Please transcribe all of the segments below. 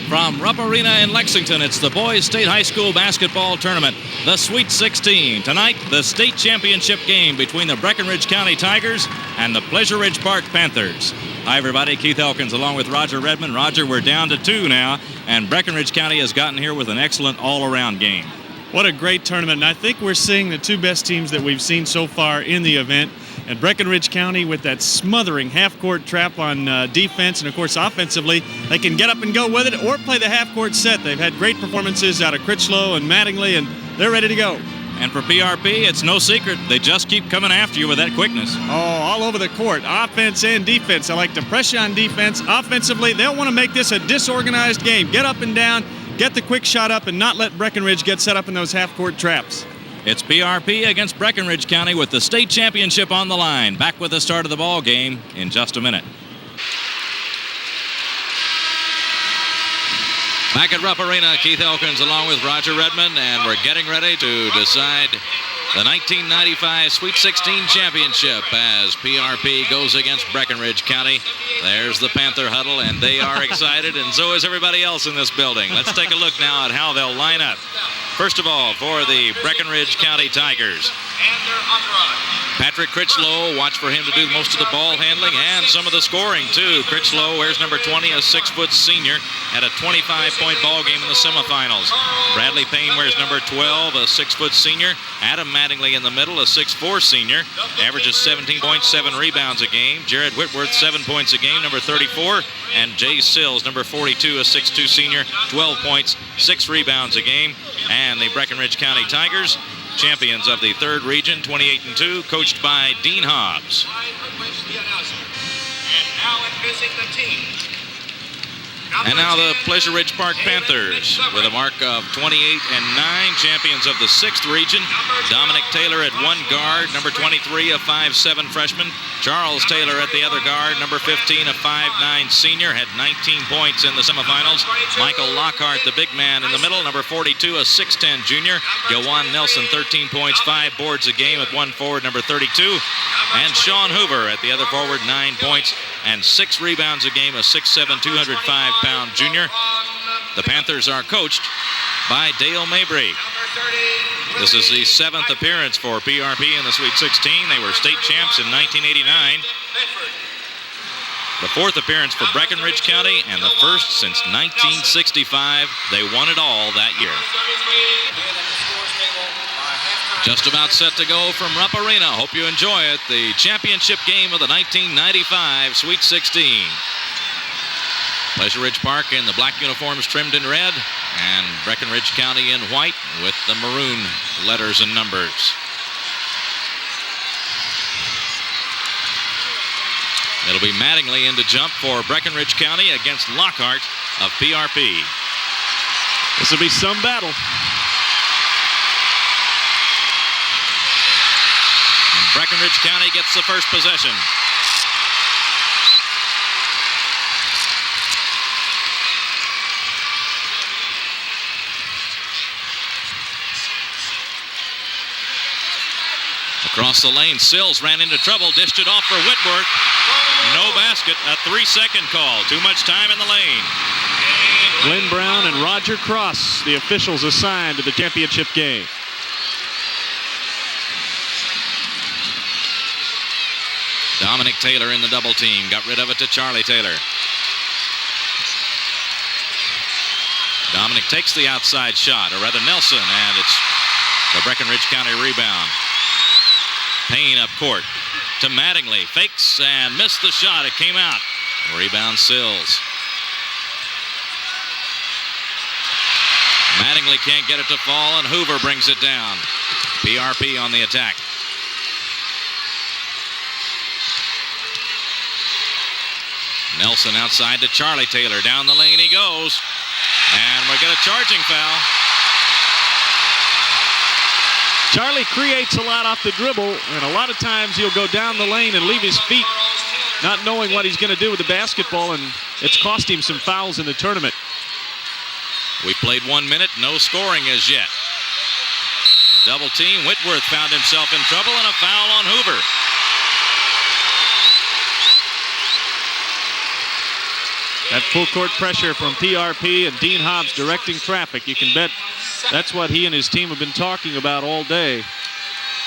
From Rupp Arena in Lexington, it's the Boys State High School Basketball Tournament, the Sweet 16. Tonight, the state championship game between the Breckinridge County Tigers and the Pleasure Ridge Park Panthers. Hi, everybody. Keith Elkins along with Roger Redmond. Roger, we're down to 2 now, and Breckinridge County has gotten here with an excellent all-around game. What a great tournament, and I think we're seeing the 2 best teams that we've seen so far in the event. And Breckinridge County with that smothering half-court trap on defense, and of course offensively, they can get up and go with it or play the half-court set. They've had great performances out of Critchlow and Mattingly, and they're ready to go. And for PRP, it's no secret. They just keep coming after you with that quickness. Oh, all over the court, offense and defense. I like to pressure on defense. Offensively, they'll want to make this a disorganized game. Get up and down, get the quick shot up, and not let Breckinridge get set up in those half-court traps. It's PRP against Breckinridge County with the state championship on the line. Back with the start of the ball game in just a minute. Back at Rupp Arena, Keith Elkins along with Roger Redmond, and we're getting ready to decide the 1995 Sweet 16 championship as PRP goes against Breckinridge County. There's the Panther huddle, and they are excited, and so is everybody else in this building. Let's take a look now at how they'll line up. First of all, for the Breckinridge County Tigers, Patrick Critchlow, watch for him to do most of the ball handling and some of the scoring, too. Critchlow wears number 20, a 6-foot senior, had a 25-point ball game in the semifinals. Bradley Payne wears number 12, a 6-foot senior. Adam Mattingly in the middle, a 6'4 senior, averages 17.7 rebounds a game. Jared Whitworth, 7 points a game, number 34. And Jay Sills, number 42, a 6'2 senior, 12 points, 6 rebounds a game. And the Breckinridge County Tigers, champions of the 3rd region, 28-2, coached by Dean Hobbs. And now the Pleasure Ridge Park Panthers with a mark of 28-9, champions of the 6th region. Dominic Taylor at 1 guard, number 23, a 5'7 freshman. Charles Taylor at the other guard, number 15, a 5'9 senior, had 19 points in the semifinals. Michael Lockhart, the big man in the middle, number 42, a 6'10 junior. Yowan Nelson, 13 points, 5 boards a game at 1 forward, number 32. And Sean Hoover at the other forward, 9 points and 6 rebounds a game, a 6'7", 205-pound junior. The Panthers are coached by Dale Mabry. This is the 7th appearance for PRP in the Sweet 16. They were state champs in 1989. The 4th appearance for Breckinridge County and the 1st since 1965. They won it all that year. Just about set to go from Rupp Arena. Hope you enjoy it. The championship game of the 1995 Sweet 16. Pleasure Ridge Park in the black uniforms trimmed in red, and Breckinridge County in white with the maroon letters and numbers. It'll be Mattingly in to jump for Breckinridge County against Lockhart of PRP. This will be some battle. Breckinridge County gets the first possession. Across the lane, Sills ran into trouble, dished it off for Whitworth. No basket, a 3-second call. Too much time in the lane. Glenn Brown and Roger Cross, the officials assigned to the championship game. Dominic Taylor in the double team. Got rid of it to Charlie Taylor. Dominic takes the outside shot, or rather Nelson, and it's the Breckinridge County rebound. Payne up court to Mattingly. Fakes and missed the shot. It came out. Rebound Sills. Mattingly can't get it to fall, and Hoover brings it down. PRP on the attack. Nelson outside to Charlie Taylor. Down the lane he goes. And we get a charging foul. Charlie creates a lot off the dribble, and a lot of times he'll go down the lane and leave his feet not knowing what he's going to do with the basketball, and it's cost him some fouls in the tournament. We played 1 minute, no scoring as yet. Double team, Whitworth found himself in trouble, and a foul on Hoover. That full court pressure from PRP and Dean Hobbs directing traffic. You can bet that's what he and his team have been talking about all day,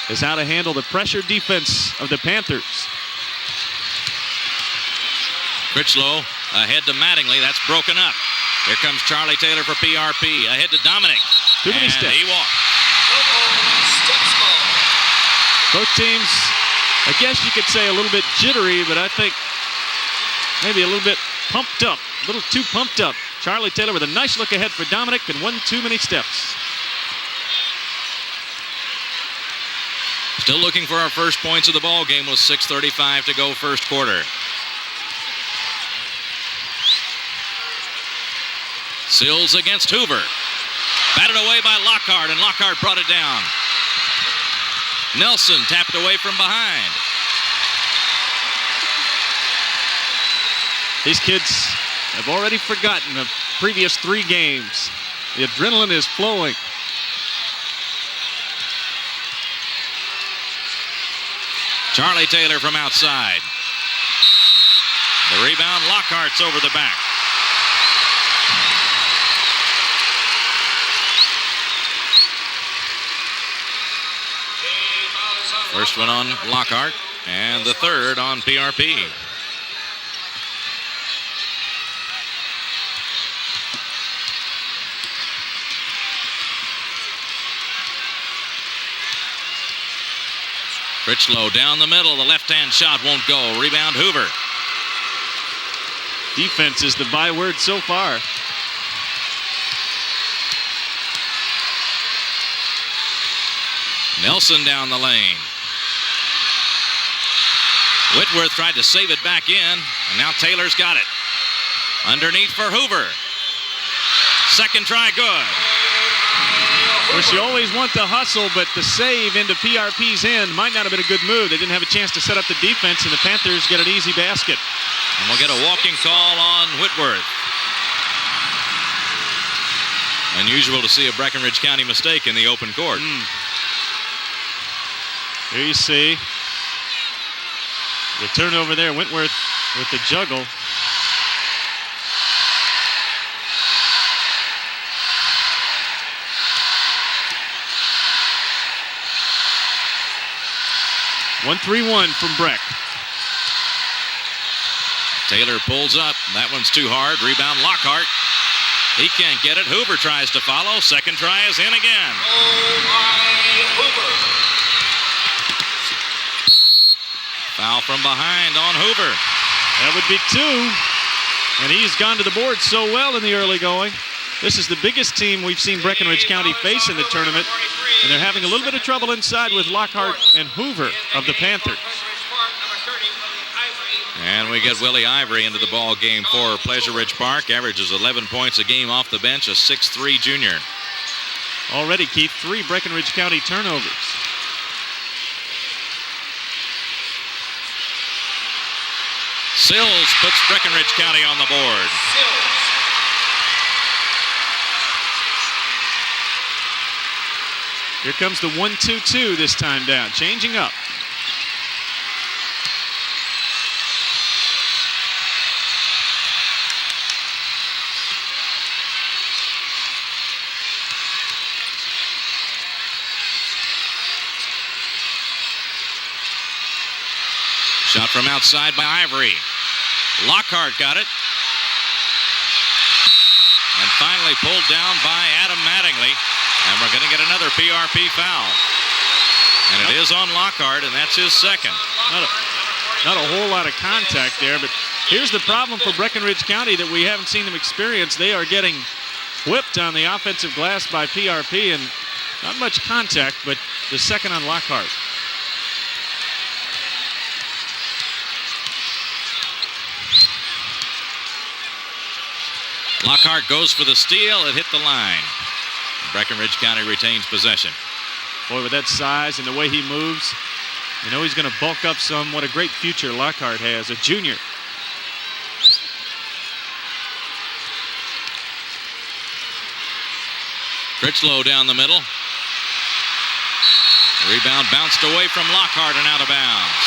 is how to handle the pressure defense of the Panthers. Critchlow ahead to Mattingly. That's broken up. Here comes Charlie Taylor for PRP. Ahead to Dominic. Too many steps. He walks. Both teams, I guess you could say a little bit jittery, but I think maybe a little bit pumped up. A little too pumped up. Charlie Taylor with a nice look ahead for Dominic and one too many steps. Still looking for our first points of the ball game with 6:35 to go first quarter. Sills against Hoover. Batted away by Lockhart, and Lockhart brought it down. Nelson tapped away from behind. These kids have already forgotten the previous 3 games. The adrenaline is flowing. Charlie Taylor from outside. The rebound, Lockhart's over the back. First one on Lockhart, and the third on PRP. Critchlow down the middle. The left-hand shot won't go. Rebound, Hoover. Defense is the byword so far. Nelson down the lane. Whitworth tried to save it back in, and now Taylor's got it. Underneath for Hoover. Second try, good. Of course, you always want the hustle, but the save into PRP's end might not have been a good move. They didn't have a chance to set up the defense, and the Panthers get an easy basket. And we'll get a walking call on Whitworth. Unusual to see a Breckinridge County mistake in the open court. Here you see the turnover there. Whitworth with the juggle. One 3-1 from Breck. Taylor pulls up. That one's too hard. Rebound, Lockhart. He can't get it. Hoover tries to follow. Second try is in again. Foul from behind on Hoover. That would be 2. And he's gone to the board so well in the early going. This is the biggest team we've seen Breckinridge County face in the tournament. And they're having a little bit of trouble inside with Lockhart and Hoover of the Panthers. And we get Willie Ivory into the ball game for Pleasure Ridge Park. Averages 11 points a game off the bench, a 6'3" junior. Already, Keith, 3 Breckinridge County turnovers. Sills puts Breckinridge County on the board. Here comes the 1-2-2 this time down, changing up. Shot from outside by Ivory. Lockhart got it. And finally pulled down by Adam Mattingly. And we're going to get another PRP foul. And it is on Lockhart, and that's his second. Not a whole lot of contact there, but here's the problem for Breckinridge County that we haven't seen them experience. They are getting whipped on the offensive glass by PRP, and not much contact, but the second on Lockhart. Lockhart goes for the steal. It hit the line. Breckinridge County retains possession. Boy, with that size and the way he moves, you know he's going to bulk up some. What a great future Lockhart has, a junior. Critchlow down the middle. Rebound bounced away from Lockhart and out of bounds.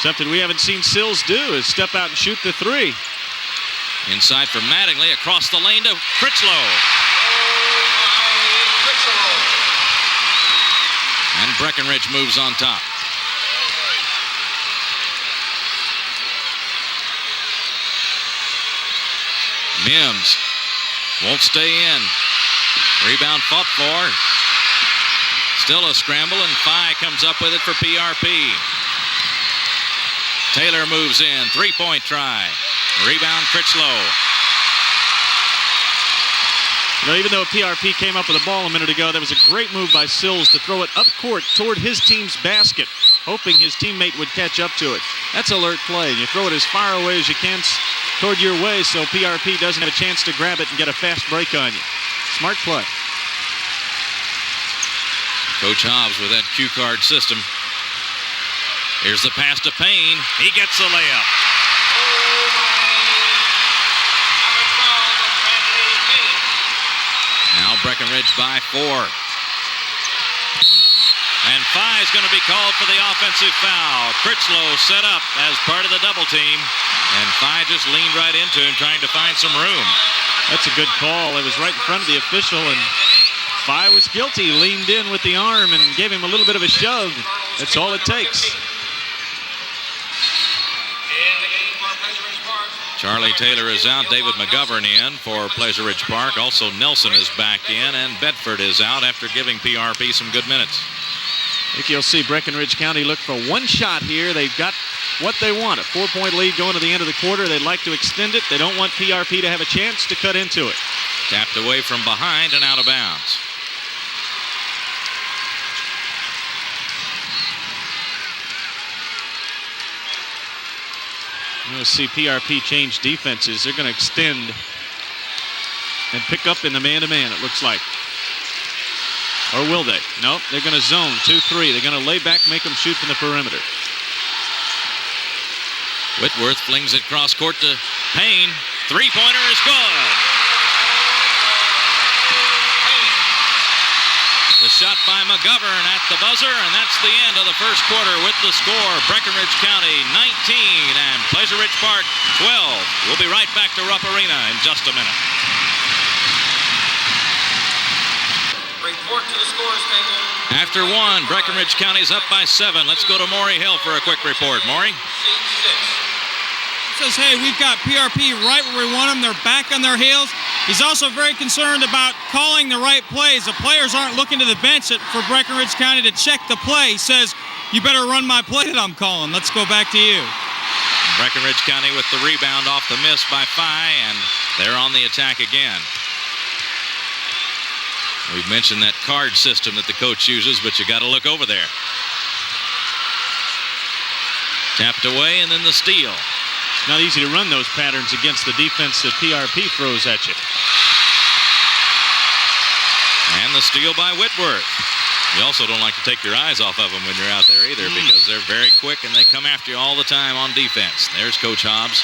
Something we haven't seen Sills do is step out and shoot the three. Inside from Mattingly, across the lane to Critchlow. And Breckinridge moves on top. Mims won't stay in. Rebound fought for. Still a scramble, and Phi comes up with it for PRP. Taylor moves in. Three-point try. Rebound, Critchlow. You know, even though PRP came up with the ball a minute ago, that was a great move by Sills to throw it up court toward his team's basket, hoping his teammate would catch up to it. That's alert play. You throw it as far away as you can toward your way so PRP doesn't have a chance to grab it and get a fast break on you. Smart play. Coach Hobbs with that cue card system. Here's the pass to Payne. He gets the layup. Now Breckinridge by 4. And Phi is going to be called for the offensive foul. Critchlow set up as part of the double team. And Phi just leaned right into him, trying to find some room. That's a good call. It was right in front of the official, and Phi was guilty. Leaned in with the arm and gave him a little bit of a shove. That's all it takes. Charlie Taylor is out. David McGovern in for Pleasure Ridge Park. Also Nelson is back in, and Bedford is out after giving PRP some good minutes. I think you'll see Breckinridge County look for one shot here. They've got what they want. A 4-point lead going to the end of the quarter. They'd like to extend it. They don't want PRP to have a chance to cut into it. Tapped away from behind and out of bounds. You'll see PRP change defenses. They're going to extend and pick up in the man-to-man, it looks like. Or will they? Nope, they're going to zone 2-3. They're going to lay back, make them shoot from the perimeter. Whitworth flings it cross court to Payne. Three-pointer is good. The shot by McGovern at the buzzer, and that's the end of the first quarter with the score. Breckinridge County 19 and Pleasure Ridge Park 12. We'll be right back to Rupp Arena in just a minute. Report to the scores table. After one, Breckinridge County's up by 7. Let's go to Maury Hill for a quick report. Maury? Says, hey, we've got PRP right where we want them. They're back on their heels. He's also very concerned about calling the right plays. The players aren't looking to the bench for Breckinridge County to check the play. He says, you better run my play that I'm calling. Let's go back to you. Breckinridge County with the rebound off the miss by Phi, and they're on the attack again. We've mentioned that card system that the coach uses, but you got to look over there. Tapped away, and then the steal. It's not easy to run those patterns against the defense that PRP throws at you. And the steal by Whitworth. You also don't like to take your eyes off of them when you're out there either, because they're very quick and they come after you all the time on defense. There's Coach Hobbs.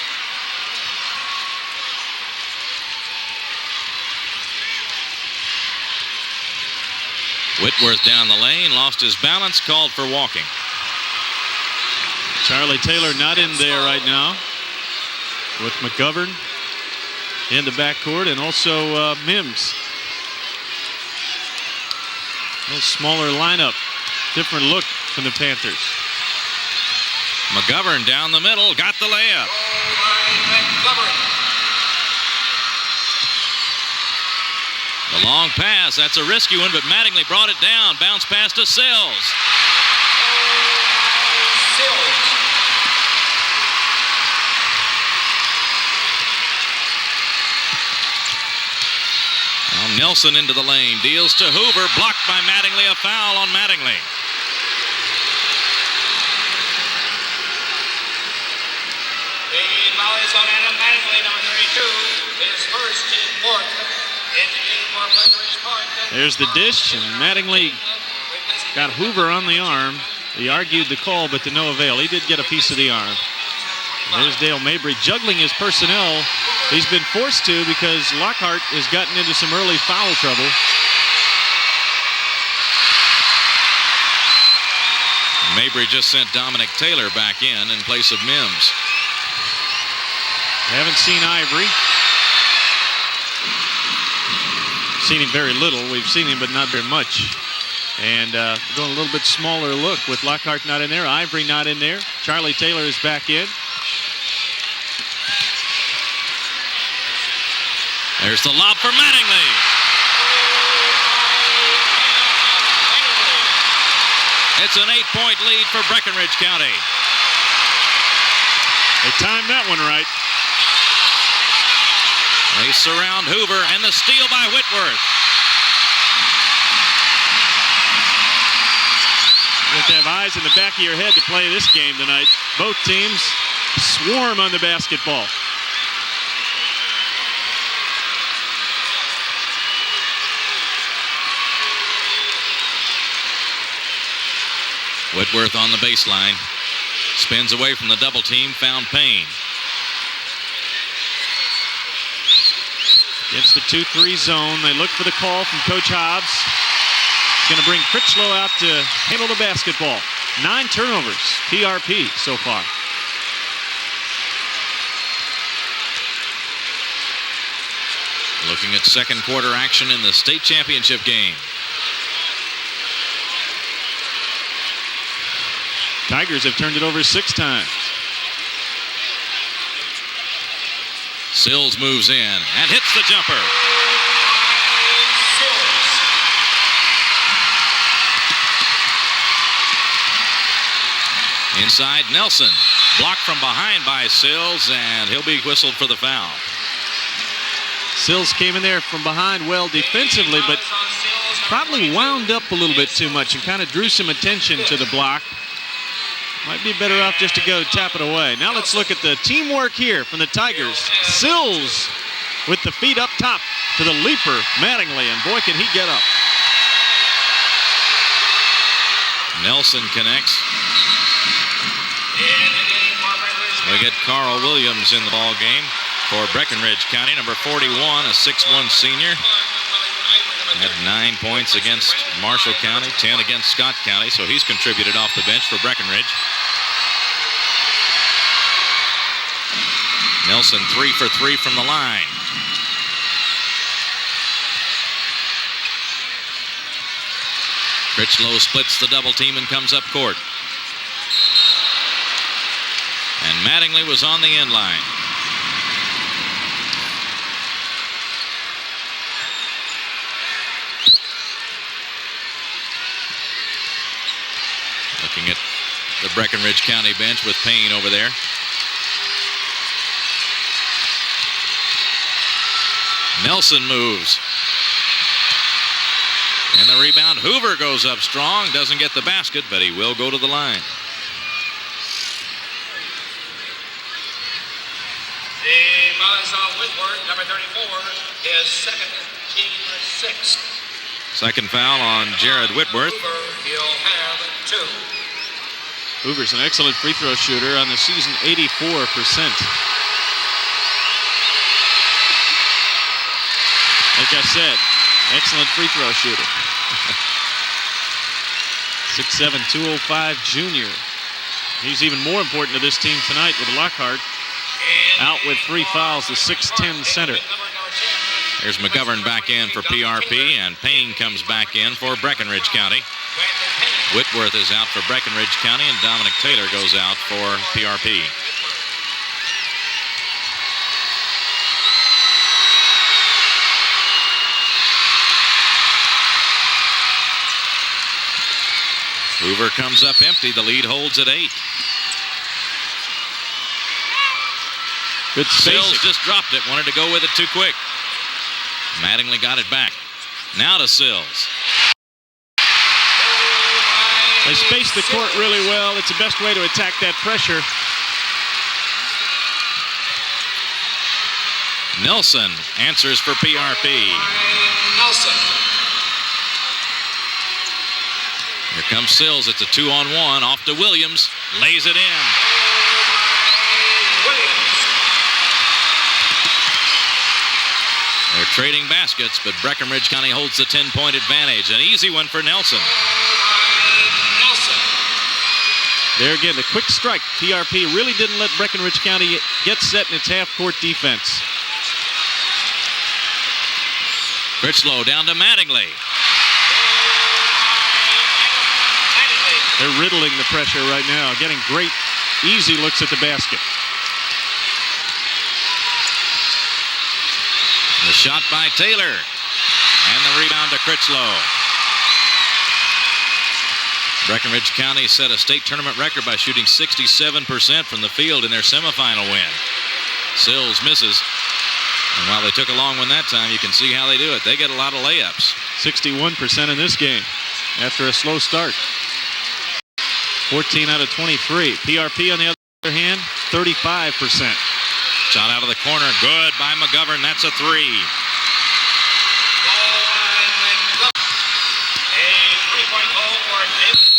Whitworth down the lane, lost his balance, called for walking. Charlie Taylor not in there right now, with McGovern in the backcourt, and also Mims. A little smaller lineup, different look from the Panthers. McGovern down the middle, got the layup. The long pass, that's a risky one, but Mattingly brought it down. Bounce pass to Sills. Now Nelson into the lane, deals to Hoover, blocked by Mattingly, a foul on Mattingly. The foul is on Adam Mattingly, number 32. His first in court. There's the dish, and Mattingly got Hoover on the arm. He argued the call, but to no avail. He did get a piece of the arm. There's Dale Mabry juggling his personnel. He's been forced to because Lockhart has gotten into some early foul trouble. Mabry just sent Dominic Taylor back in place of Mims. Haven't seen Ivory. Seen him very little. We've seen him, but not very much. And going a little bit smaller look with Lockhart not in there, Ivory not in there. Charlie Taylor is back in. There's the lob for Mattingly. It's an 8-point lead for Breckinridge County. They timed that one right. They surround Hoover, and the steal by Whitworth. You have to have eyes in the back of your head to play this game tonight. Both teams swarm on the basketball. Whitworth on the baseline. Spins away from the double team, found Payne. Against the 2-3 zone, they look for the call from Coach Hobbs. He's going to bring Critchlow out to handle the basketball. 9 turnovers, PRP so far. Looking at second quarter action in the state championship game. Tigers have turned it over 6 times. Sills moves in and hits the jumper. Inside, Nelson. Blocked from behind by Sills, and he'll be whistled for the foul. Sills came in there from behind well defensively, but probably wound up a little bit too much and kind of drew some attention to the block. Might be better off just to go tap it away. Now let's look at the teamwork here from the Tigers. Sills with the feet up top to the leaper, Mattingly, and boy, can he get up. Nelson connects. We get Carl Williams in the ball game for Breckinridge County, number 41, a 6'1 senior. Had 9 points against Marshall County, 10 against Scott County, so he's contributed off the bench for Breckinridge. Nelson 3 for 3 from the line. Critchlow splits the double team and comes up court. And Mattingly was on the end line. Looking at the Breckinridge County bench with Payne over there. Nelson moves. And the rebound, Hoover goes up strong, doesn't get the basket, but he will go to the line. The ball is on Whitworth, number 34, his second, team 6. Second foul on Jared Whitworth. Hoover, he'll have 2. Hoover's an excellent free throw shooter on the season, 84%. Like I said, excellent free throw shooter. 6'7", 205 junior. He's even more important to this team tonight with Lockhart out with 3 fouls, the 6'10 center. There's McGovern back in for PRP, and Payne comes back in for Breckinridge County. Whitworth is out for Breckinridge County, and Dominic Taylor goes out for PRP. Hoover comes up empty. The lead holds at 8. Good spacing. Sills just dropped it. Wanted to go with it too quick. Mattingly got it back. Now to Sills. They space the court really well. It's the best way to attack that pressure. Nelson answers for PRP. Nelson. Here comes Sills. It's a 2-on-1. Off to Williams. Lays it in. Williams. They're trading baskets, but Breckinridge County holds the 10-point advantage. An easy one for Nelson. Nelson. There again, the quick strike. PRP really didn't let Breckinridge County get set in its half-court defense. Critchlow down to Mattingly. They're riddling the pressure right now, getting great, easy looks at the basket. The shot by Taylor. And the rebound to Critchlow. Breckinridge County set a state tournament record by shooting 67% from the field in their semifinal win. Sills misses. And while they took a long one that time, you can see how they do it. They get a lot of layups. 61% in this game after a slow start. 14 out of 23. PRP, on the other hand, 35%. Shot out of the corner. Good by McGovern. That's a three.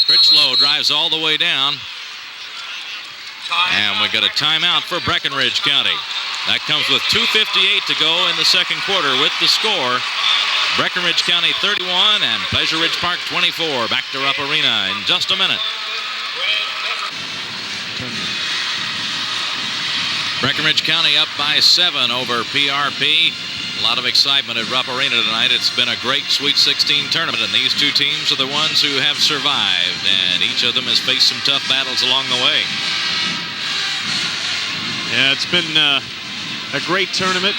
Critchlow drives all the way down. And we got a timeout for Breckinridge County. That comes with 2:58 to go in the second quarter with the score. Breckinridge County 31 and Pleasure Ridge Park 24. Back to Rupp Arena in just a minute. Breckinridge County up by 7 over PRP. A lot of excitement at Rupp Arena tonight. It's been a great Sweet 16 tournament, and these two teams are the ones who have survived, and each of them has faced some tough battles along the way. Yeah, it's been a great tournament.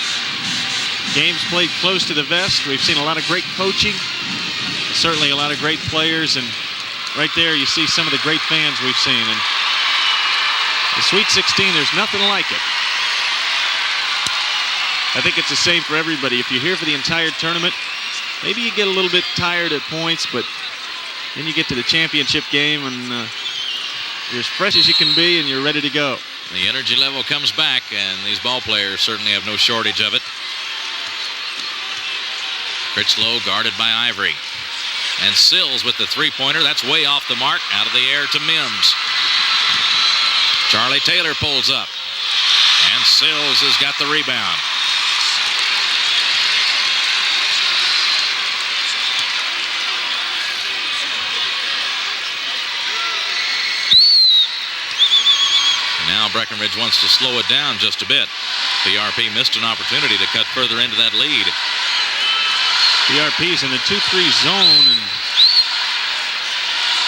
Games played close to the vest. We've seen a lot of great coaching, certainly a lot of great players, and right there you see some of the great fans we've seen. And the Sweet 16, there's nothing like it. I think it's the same for everybody. If you're here for the entire tournament, maybe you get a little bit tired at points, but then you get to the championship game and you're as fresh as you can be and you're ready to go. The energy level comes back, and these ball players certainly have no shortage of it. Critchlow guarded by Ivory. And Sills with the three-pointer. That's way off the mark. Out of the air to Mims. Charlie Taylor pulls up. And Sills has got the rebound. Now Breckinridge wants to slow it down just a bit. PRP missed an opportunity to cut further into that lead. PRP's in the 2-3 zone and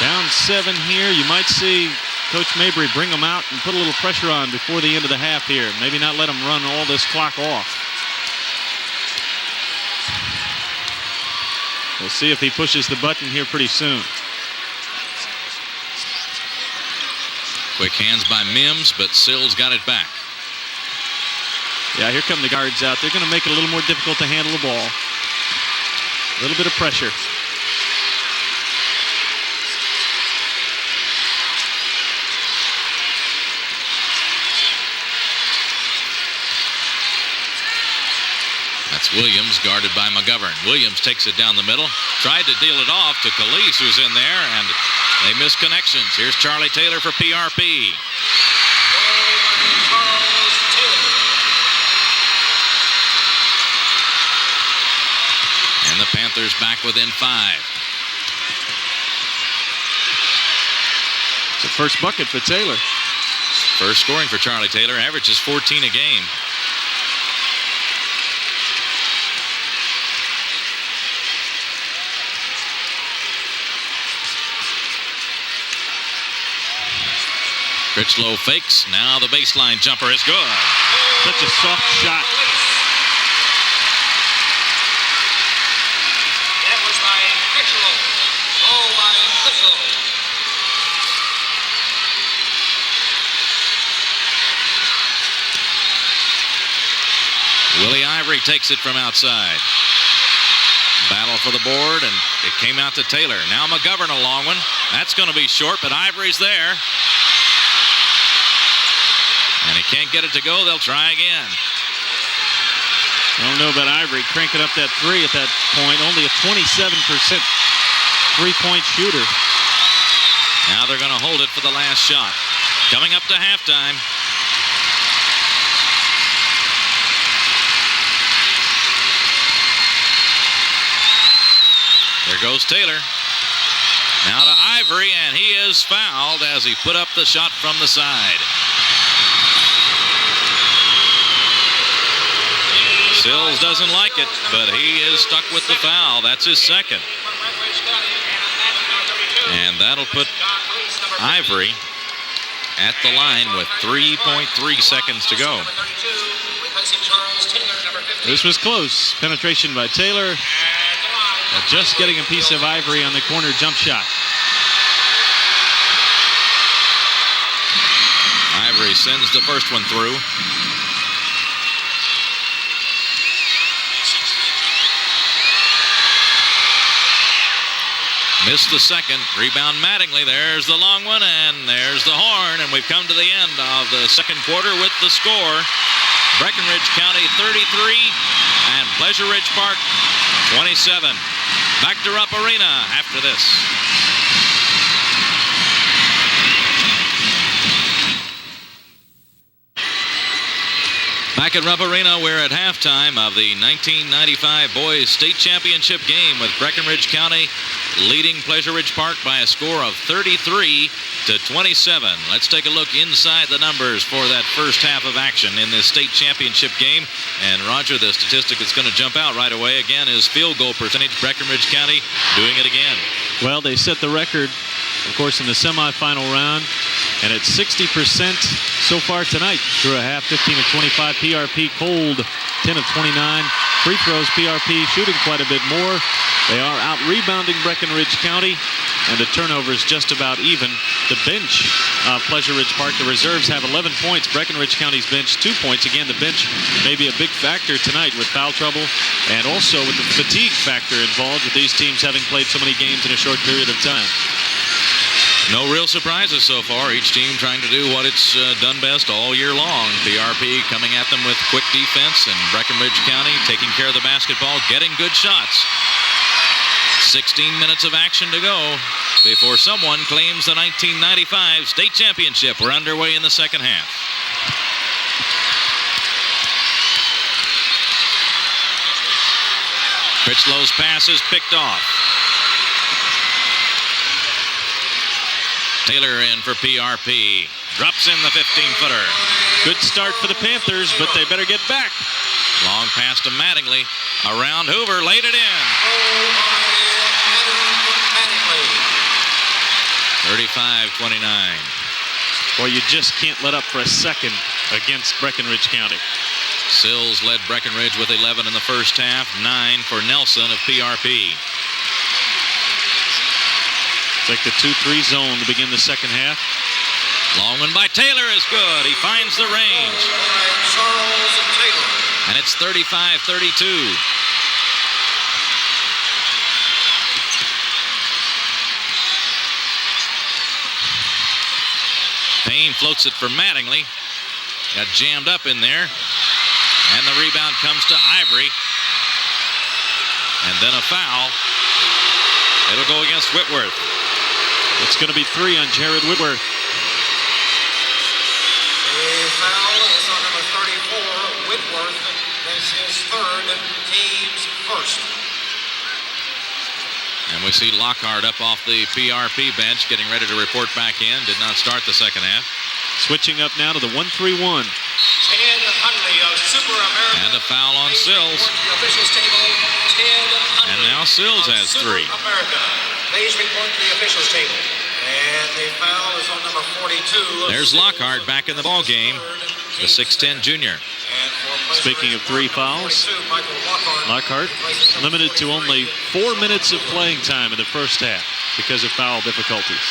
down 7 here. You might see Coach Mabry bring them out and put a little pressure on before the end of the half here. Maybe not let them run all this clock off. We'll see if he pushes the button here pretty soon. Quick hands by Mims, but Sills got it back. Yeah, here come the guards out. They're going to make it a little more difficult to handle the ball. A little bit of pressure. That's Williams guarded by McGovern. Williams takes it down the middle. Tried to deal it off to Calise, who's in there, and they miss connections. Here's Charlie Taylor for PRP. And the Panthers back within 5. It's the first bucket for Taylor. First scoring for Charlie Taylor. Averages 14 a game. Critchlow fakes. Now the baseline jumper is good. Such a soft shot. That was by Critchlow. Oh, by Critchlow. Willie Ivory takes it from outside. Battle for the board, and it came out to Taylor. Now McGovern a long one. That's going to be short, but Ivory's there. And he can't get it to go. They'll try again. I don't know about Ivory cranking up that 3 at that point. Only a 27% three-point shooter. Now they're going to hold it for the last shot. Coming up to halftime. There goes Taylor. Now to Ivory, and he is fouled as he put up the shot from the side. Sills doesn't like it, but he is stuck with the foul. That's his second. And that'll put Ivory at the line with 3.3 seconds to go. This was close. Penetration by Taylor. Just getting a piece of Ivory on the corner jump shot. Ivory sends the first one through. Missed the second. Rebound Mattingly. There's the long one, and there's the horn. And we've come to the end of the second quarter with the score. Breckinridge County 33 and Pleasure Ridge Park 27. Back to Rupp Arena after this. Back at Rupp Arena, we're at halftime of the 1995 Boys State Championship game with Breckinridge County leading Pleasure Ridge Park by a score of 33-27. Let's take a look inside the numbers for that first half of action in this state championship game. And Roger, the statistic that's going to jump out right away again is field goal percentage. Breckinridge County doing it again. Well, they set the record, of course, in the semifinal round, and it's 60% so far tonight through a half. 15 of 25. PRP cold, 10 of 29. Free throws, PRP shooting quite a bit more. They are out rebounding Breckinridge County, and the turnovers just about even. The bench of Pleasure Ridge Park, the reserves have 11 points. Breckinridge County's bench 2 points. Again, the bench may be a big factor tonight with foul trouble and also with the fatigue factor involved with these teams having played so many games in a short period of time. No real surprises so far. Each team trying to do what it's done best all year long. PRP coming at them with quick defense, and Breckinridge County taking care of the basketball, getting good shots. 16 minutes of action to go before someone claims the 1995 state championship. We're underway in the second half. Critchlow's pass is picked off. Taylor in for PRP. Drops in the 15-footer. Good start for the Panthers, but they better get back. Long pass to Mattingly. Around Hoover, laid it in. 35-29. Boy, you just can't let up for a second against Breckinridge County. Sills led Breckinridge with 11 in the first half. 9 for Nelson of PRP. Like the 2-3 zone to begin the second half. Long one by Taylor is good. He finds the range. And it's 35-32. Payne floats it for Mattingly. Got jammed up in there. And the rebound comes to Ivory. And then a foul. It'll go against Whitworth. It's going to be 3 on Jared Whitworth. The foul is on number 34, Whitworth. That's his third, team's first. And we see Lockhart up off the PRP bench, getting ready to report back in. Did not start the second half. Switching up now to the 1-3-1. Ted Hundley of Super America. And a foul on Sills. And now Sills has 3. Please report to the officials table. And the foul is on number 42. There's Lockhart back in the ball game, the 6'10 junior. Speaking of 3 fouls, Lockhart limited to only 4 minutes of playing time in the first half because of foul difficulties.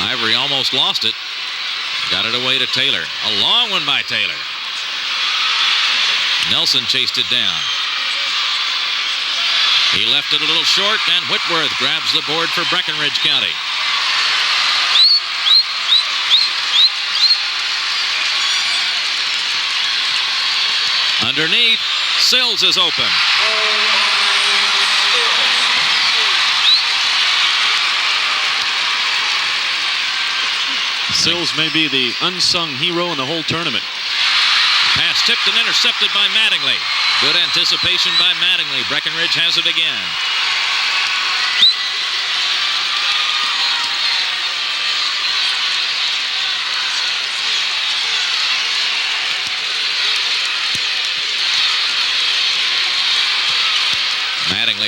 Ivory almost lost it. Got it away to Taylor. A long one by Taylor. Nelson chased it down. He left it a little short, and Whitworth grabs the board for Breckinridge County. Underneath, Sills is open. Sills may be the unsung hero in the whole tournament. Pass tipped and intercepted by Mattingly. Good anticipation by Mattingly. Breckinridge has it again.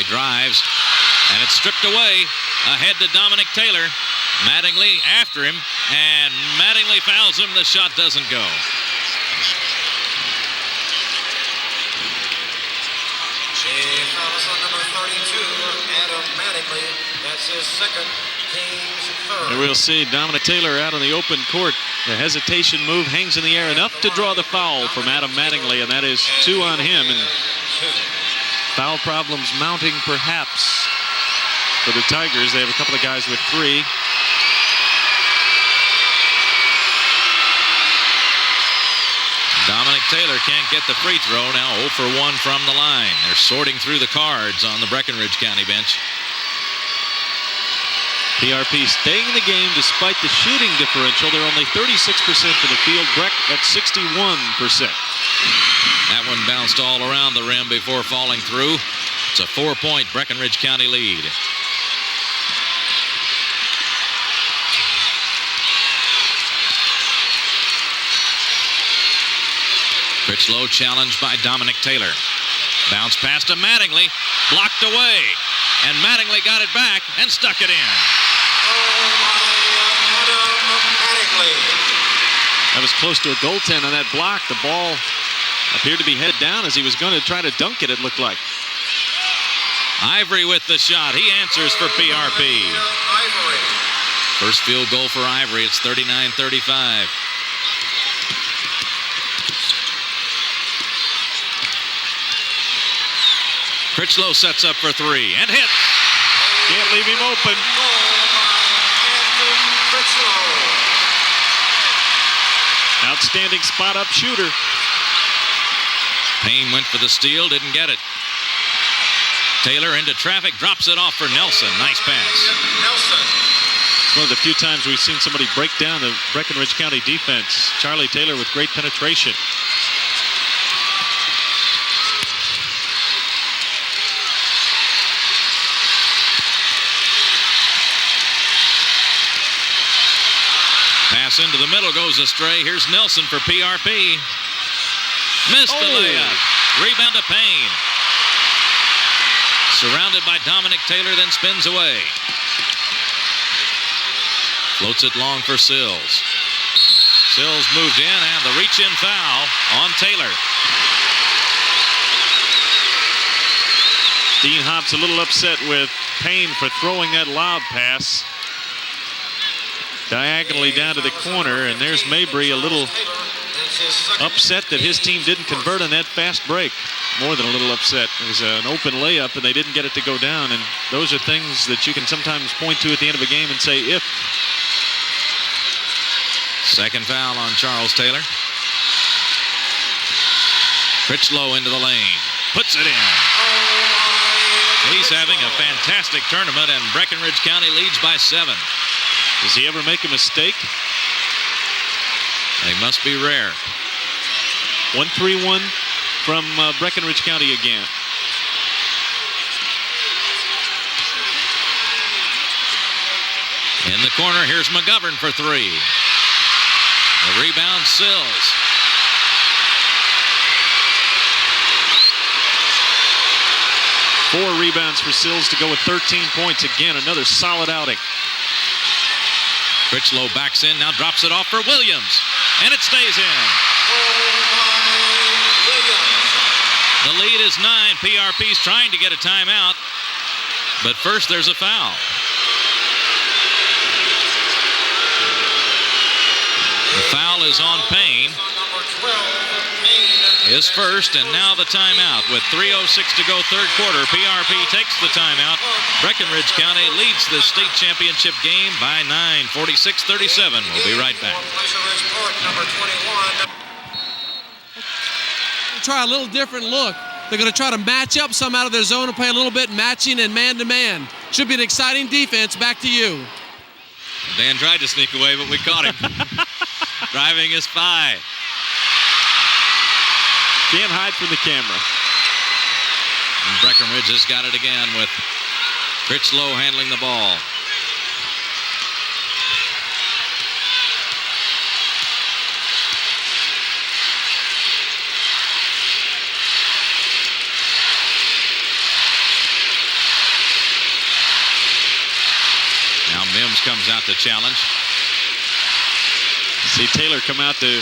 Mattingly drives, and it's stripped away. Ahead to Dominic Taylor. Mattingly after him, and Mattingly fouls him. The shot doesn't go. Fouls on number 32, Adam Mattingly. That's his second, team's third. And we'll see Dominic Taylor out on the open court. The hesitation move hangs in the air enough to draw the foul from Adam Mattingly, and that is 2 on him. And foul problems mounting perhaps for the Tigers. They have a couple of guys with 3. Dominic Taylor can't get the free throw. Now 0 for 1 from the line. They're sorting through the cards on the Breckinridge County bench. PRP staying in the game despite the shooting differential. They're only 36% from the field. Breck at 61%. That one bounced all around the rim before falling through. It's a 4-point Breckinridge County lead. Critchlow challenged by Dominic Taylor. Bounce pass to Mattingly. Blocked away. And Mattingly got it back and stuck it in. That was close to a goaltend on that block. The ball appeared to be head down as he was going to try to dunk it, it looked like. Ivory with the shot. He answers for PRP. First field goal for Ivory. It's 39-35. Critchlow sets up for 3 and hits. Can't leave him open. Outstanding spot-up shooter. Payne went for the steal, didn't get it. Taylor into traffic, drops it off for Nelson. Nice pass. It's one of the few times we've seen somebody break down the Breckinridge County defense. Charlie Taylor with great penetration. Pass into the middle goes astray. Here's Nelson for PRP. Missed the layup. Rebound to Payne. Surrounded by Dominic Taylor, then spins away. Floats it long for Sills. Sills moved in, and the reach-in foul on Taylor. Dean Hobbs a little upset with Payne for throwing that lob pass diagonally down to the corner, and there's Mabry a little upset that his team didn't convert on that fast break. More than a little upset. It was an open layup, and they didn't get it to go down, and those are things that you can sometimes point to at the end of a game and say, if. Second foul on Charles Taylor. Critchlow into the lane. Puts it in. He's having a fantastic tournament, and Breckinridge County leads by 7. Does he ever make a mistake? They must be rare. 1-3-1 from Breckinridge County again. In the corner, here's McGovern for 3. The rebound, Sills. Four rebounds for Sills to go with 13 points. Again, another solid outing. Critchlow backs in, now drops it off for Williams. And it stays in. The lead is 9. PRP's trying to get a timeout. But first, there's a foul. The foul is on Payne. His first, and now the timeout. With 3:06 to go, third quarter, PRP takes the timeout. Breckinridge County leads the state championship game by 9, 46-37. We'll be right back. Try a little different look. They're going to try to match up some out of their zone and play a little bit matching and man-to-man. Should be an exciting defense. Back to you. Dan tried to sneak away, but we caught him. Driving is 5. Can't hide from the camera. And Breckinridge has got it again with Critchlow handling the ball. Mims comes out to challenge. See Taylor come out to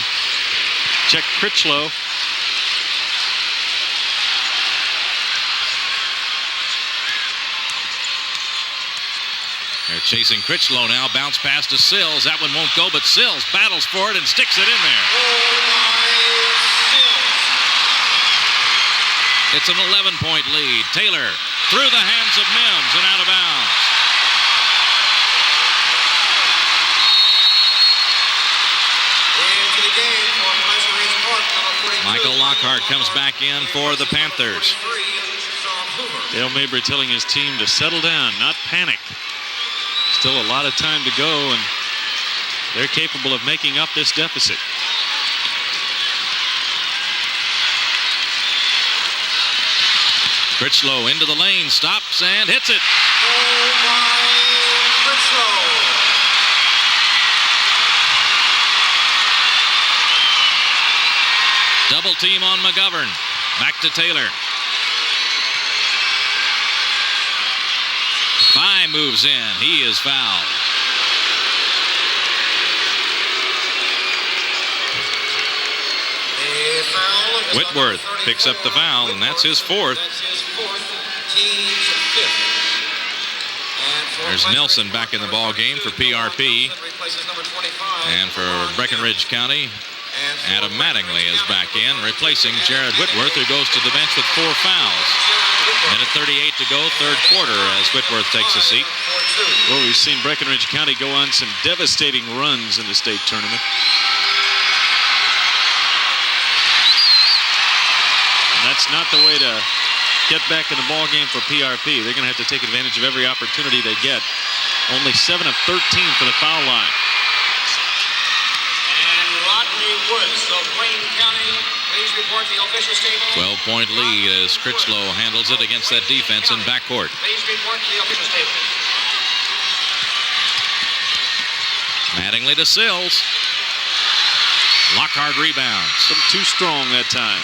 check Critchlow. They're chasing Critchlow now. Bounce pass to Sills. That one won't go, but Sills battles for it and sticks it in there. It's an 11-point lead. Taylor through the hands of Mims and out of bounds. Into the game for Breckinridge Park, number 42. Michael Lockhart comes back in for the Panthers. Dale Mabry telling his team to settle down, not panic. Still a lot of time to go, and they're capable of making up this deficit. Critchlow into the lane, stops and hits it. Oh my, Critchlow. Double team on McGovern. Back to Taylor. Fye moves in. He is fouled. Whitworth picks up the foul, and that's his fourth. There's Nelson back in the ball game for PRP. And for Breckinridge County, Adam Mattingly is back in, replacing Jared Whitworth, who goes to the bench with 4 fouls. Minute 38 to go, third quarter, as Whitworth takes a seat. Well, we've seen Breckinridge County go on some devastating runs in the state tournament. And that's not the way to get back in the ball game for PRP. They're going to have to take advantage of every opportunity they get. Only 7 of 13 for the foul line. And Rodney Woods of Wayne County, please report the officials table. 12-point lead as Critchlow handles it against that defense in backcourt. Please report the officials table. Mattingly to Sills. Lockhart rebounds. A little too strong that time.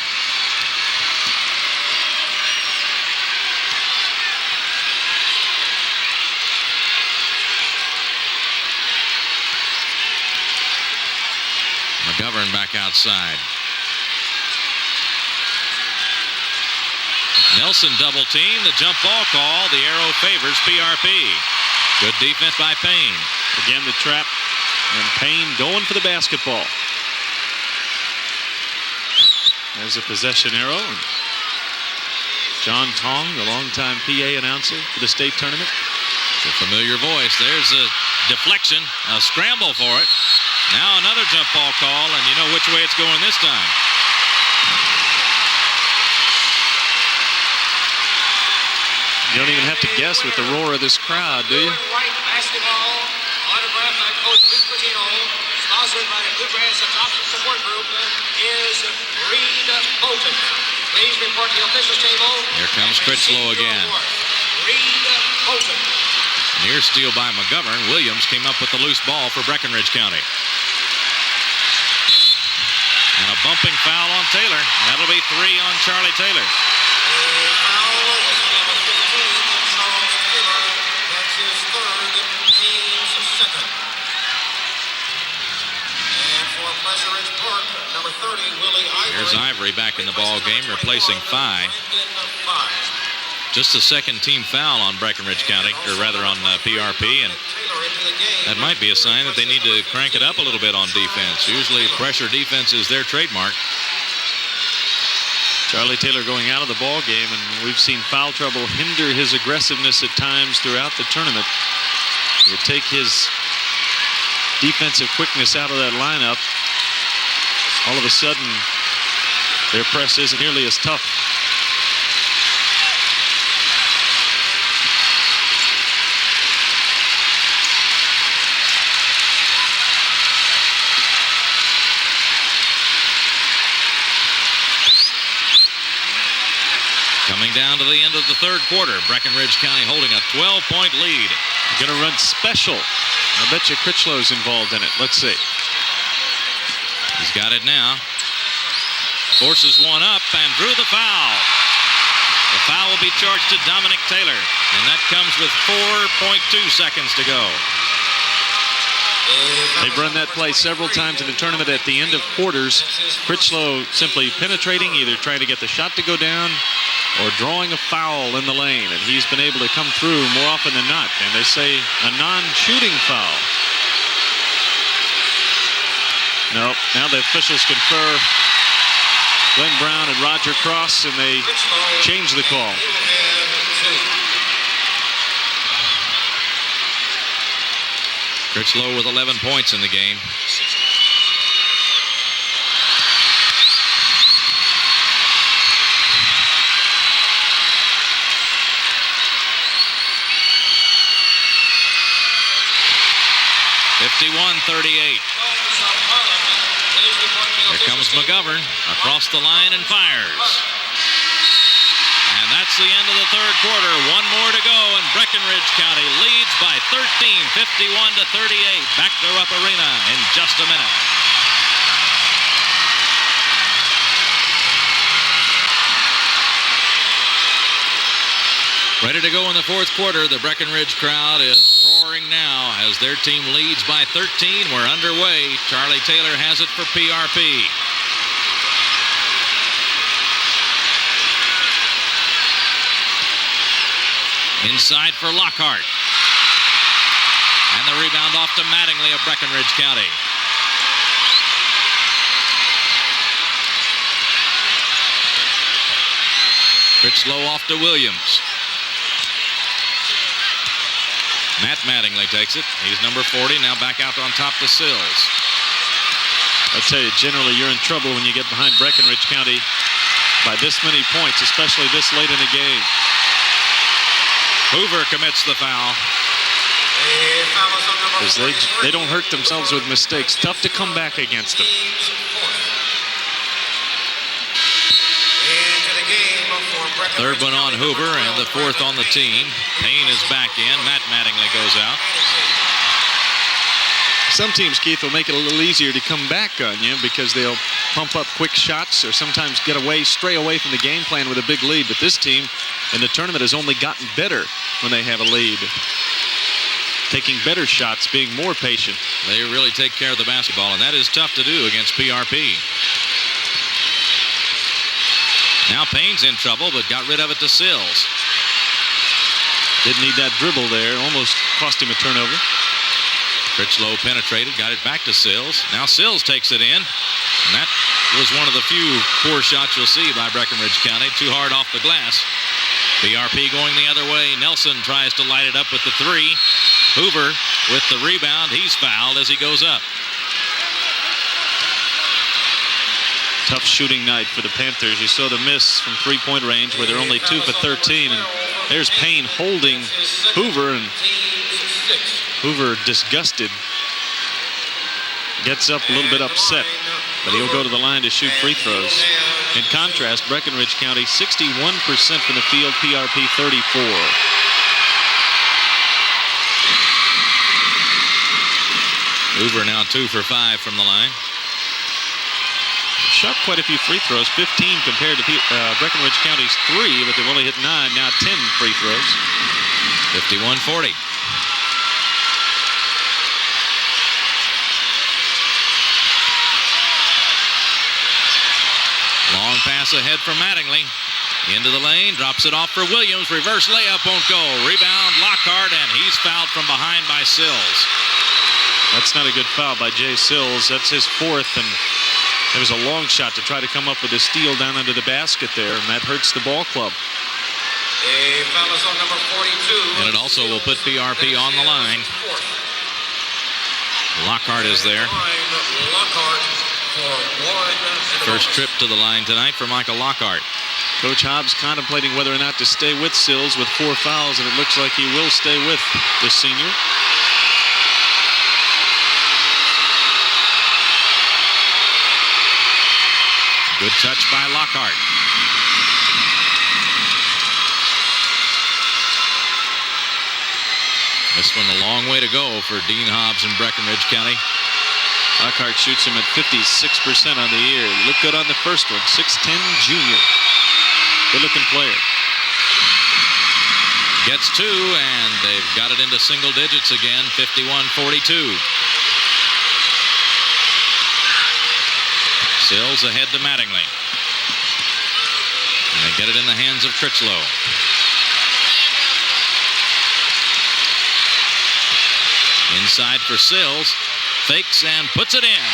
McGovern back outside. Nelson double team. The jump ball call. The arrow favors PRP. Good defense by Payne. Again, the trap. And Payne going for the basketball. There's a possession arrow. And John Tong, the longtime PA announcer for the state tournament. It's a familiar voice. There's a deflection. A scramble for it. Now another jump ball call, and you know which way it's going this time. You don't even have to guess with the roar of this crowd, do you? White basketball, autographed by Coach Vic Patino, sponsored by the Bluegrass Adoption Support Group, is Reed Bolton. Please report the officials table. Here comes Critchlow again. Reed Bolton. Near steal by McGovern. Williams came up with the loose ball for Breckinridge County. And a bumping foul on Taylor. That'll be 3 on Charlie Taylor. Foul is number 15, Charles Taylor. That's his third, team's second. And for Breckinridge Park, number 30, Willie Ivory. Here's Ivory back in the ball game, replacing Fye. Just the second team foul on Breckinridge County, or rather on PRP, and that might be a sign that they need to crank it up a little bit on defense. Usually pressure defense is their trademark. Charlie Taylor going out of the ball game, and we've seen foul trouble hinder his aggressiveness at times throughout the tournament. You take his defensive quickness out of that lineup, all of a sudden their press isn't nearly as tough. Coming down to the end of the third quarter, Breckinridge County holding a 12-point lead. Going to run special. I bet you Critchlow's involved in it. Let's see. He's got it now. Forces one up and drew the foul. The foul will be charged to Dominic Taylor, and that comes with 4.2 seconds to go. They've run that play several times in the tournament at the end of quarters. Critchlow simply penetrating, either trying to get the shot to go down or drawing a foul in the lane, and he's been able to come through more often than not, and they say a non-shooting foul. No, now the officials confer. Glenn Brown and Roger Cross, and they change the call. Critchlow with 11 points in the game. (51-38). Here comes McGovern across the line and fires. And that's the end of the third quarter. One more to go, and Breckinridge County leads by 13, 51-38. Back to Rupp Arena in just a minute. Ready to go in the fourth quarter. The Breckinridge crowd is roaring now as their team leads by 13. We're underway. Charlie Taylor has it for PRP. Inside for Lockhart. And the rebound off to Mattingly of Breckinridge County. Critchlow off to Williams. Matt Mattingly takes it. He's number 40. Now back out on top to Sills. I tell you, generally you're in trouble when you get behind Breckinridge County by this many points, especially this late in the game. Hoover commits the foul. Because they don't hurt themselves with mistakes. Tough to come back against them. Third one on Hoover and the fourth on the team. Payne is back in. Matt Mattingly goes out. Some teams, Keith, will make it a little easier to come back on you because they'll pump up quick shots or sometimes get away, stray away from the game plan with a big lead. But this team in the tournament has only gotten better when they have a lead. Taking better shots, being more patient. They really take care of the basketball, and that is tough to do against PRP. Now Payne's in trouble, but got rid of it to Sills. Didn't need that dribble there. Almost cost him a turnover. Critchlow penetrated, got it back to Sills. Now Sills takes it in, and that was one of the few poor shots you'll see by Breckinridge County. Too hard off the glass. PRP going the other way. Nelson tries to light it up with the three. Hoover with the rebound. He's fouled as he goes up. Tough shooting night for the Panthers. You saw the miss from three-point range where they're only 2 for 13. And there's Payne holding Hoover, and Hoover, disgusted, gets up a little bit upset, but he'll go to the line to shoot free throws. In contrast, Breckinridge County 61% from the field, PRP 34. Hoover now 2 for 5 from the line. Shot quite a few free throws, 15 compared to Breckinridge County's 3, but they've only hit 9, now 10 free throws. 51-40. Long pass ahead for Mattingly. Into the lane, drops it off for Williams. Reverse layup won't go. Rebound Lockhart, and he's fouled from behind by Sills. That's not a good foul by Jay Sills. That's his fourth, and there was a long shot to try to come up with a steal down under the basket there, and that hurts the ball club. A foul is on number 42. And it also will put PRP on the line. Lockhart is there. Lockhart for one. First trip to the line tonight for Michael Lockhart. Coach Hobbs contemplating whether or not to stay with Sills with 4 fouls, and it looks like he will stay with the senior. Good touch by Lockhart. This one a long way to go for Dean Hobbs in Breckinridge County. Lockhart shoots him at 56% on the year. Looked good on the first one. 6'10 junior. Good looking player. gets 2, and they've got it into single digits again, 51-42. Sills ahead to Mattingly. And they get it in the hands of Critchlow. Inside for Sills. Fakes and puts it in.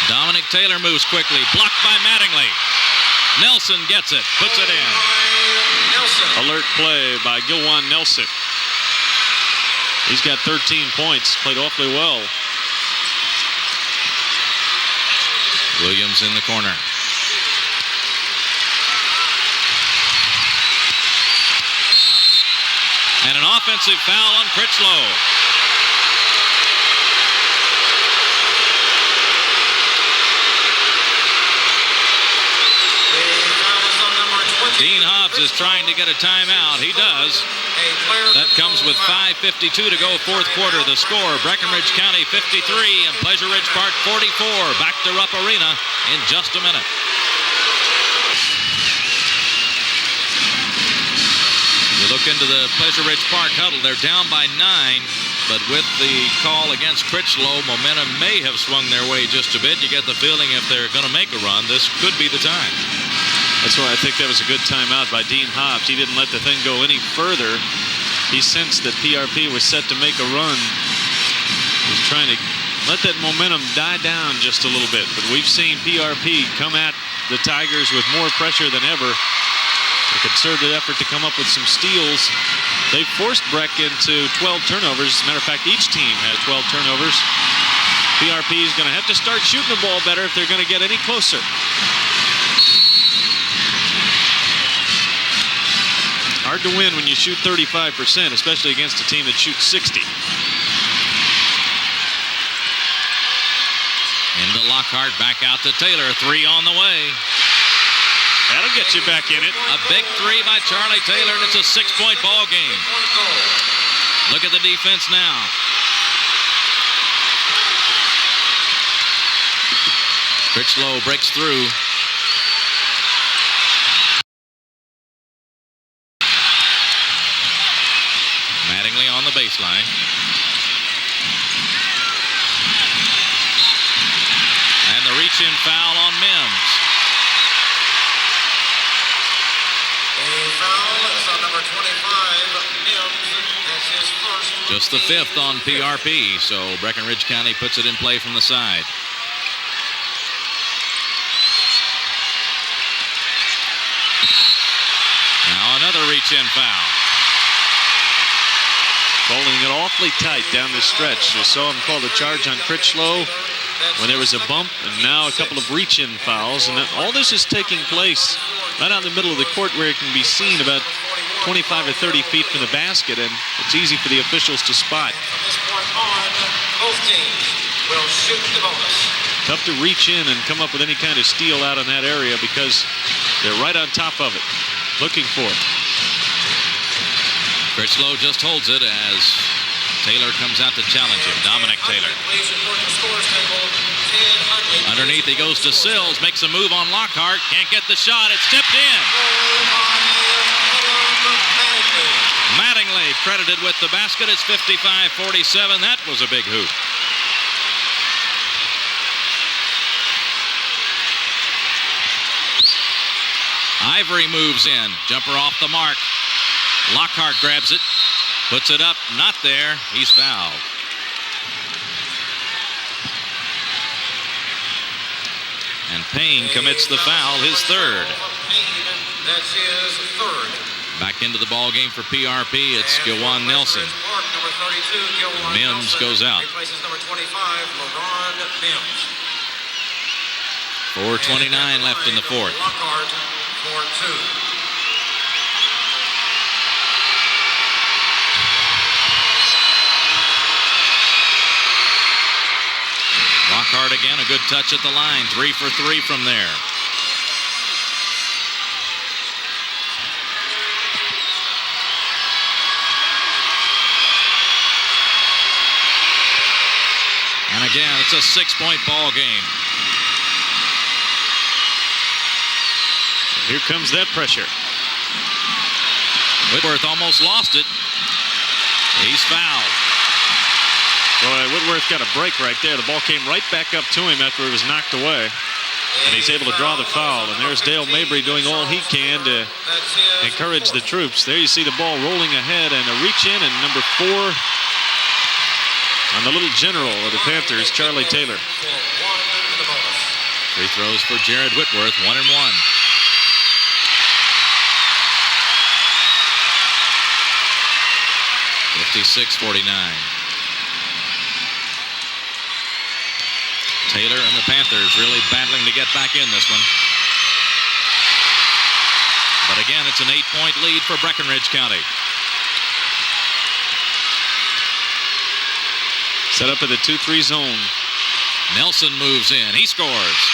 Dominic Taylor moves quickly. Blocked by Mattingly. Nelson gets it. Puts it in. Alert play by Gilwan Nelson. He's got 13 points. Played awfully well. Williams in the corner. And an offensive foul on Critchlow. Dean Hobbs is trying to get a timeout. He does. That comes with 5:52 to go, fourth quarter. The score, Breckinridge County 53 and Pleasure Ridge Park 44. Back to Rupp Arena in just a minute. You look into the Pleasure Ridge Park huddle. They're down by 9, but with the call against Critchlow, momentum may have swung their way just a bit. You get the feeling if they're going to make a run, this could be the time. That's why I think that was a good timeout by Dean Hobbs. He didn't let the thing go any further. He sensed that PRP was set to make a run. He was trying to let that momentum die down just a little bit. But we've seen PRP come at the Tigers with more pressure than ever. A concerted effort to come up with some steals. They forced Breck into 12 turnovers. As a matter of fact, each team had 12 turnovers. PRP is going to have to start shooting the ball better if they're going to get any closer. Hard to win when you shoot 35%, especially against a team that shoots 60. Into Lockhart, back out to Taylor. 3 on the way. That'll get you back in it. A big 3 by Charlie Taylor, and it's a 6-point ball game. Look at the defense now. Critchlow breaks through. Mattingly on the baseline. And the reach-in foul on Mims. Just the 5th on PRP, so Breckinridge County puts it in play from the side. Now another reach-in foul. Holding it awfully tight down the stretch. You saw him call the charge on Critchlow when there was a bump, and now a couple of reach-in fouls. And all this is taking place right out in the middle of the court where it can be seen about 25 or 30 feet from the basket, and it's easy for the officials to spot. From this point on, both teams will shoot the bonus. Tough to reach in and come up with any kind of steal out in that area because they're right on top of it, looking for it. Critchlow just holds it as Taylor comes out to challenge him. Dominic Taylor. Underneath he goes to Sills, makes a move on Lockhart, can't get the shot, it's tipped in. Mattingly credited with the basket. It's 55-47. That was a big hoop. Ivory moves in. Jumper off the mark. Lockhart grabs it. Puts it up. Not there. He's fouled. And Payne commits the foul, his 3rd. That's his 3rd. Back into the ball game for PRP. It's Gilwan Nelson. Mims goes out. Replaces number 25, LeRon Mims. 4:29 left in the 4th. Lockhart for 2. Lockhart again, a good touch at the line. 3 for 3 from there. And again, it's a 6-point ball game. Here comes that pressure. Whitworth almost lost it. He's fouled. Boy, Whitworth got a break right there. The ball came right back up to him after it was knocked away. And he's able to draw the foul. And there's Dale Mabry doing all he can to encourage the troops. There you see the ball rolling ahead and a reach in, and number 4 on the little general of the Panthers, Charlie Taylor. Free throws for Jared Whitworth, 1 and 1. (56-49). Taylor and the Panthers really battling to get back in this one. But again, it's an 8-point lead for Breckinridge County. Set up in the 2-3 zone. Nelson moves in. He scores.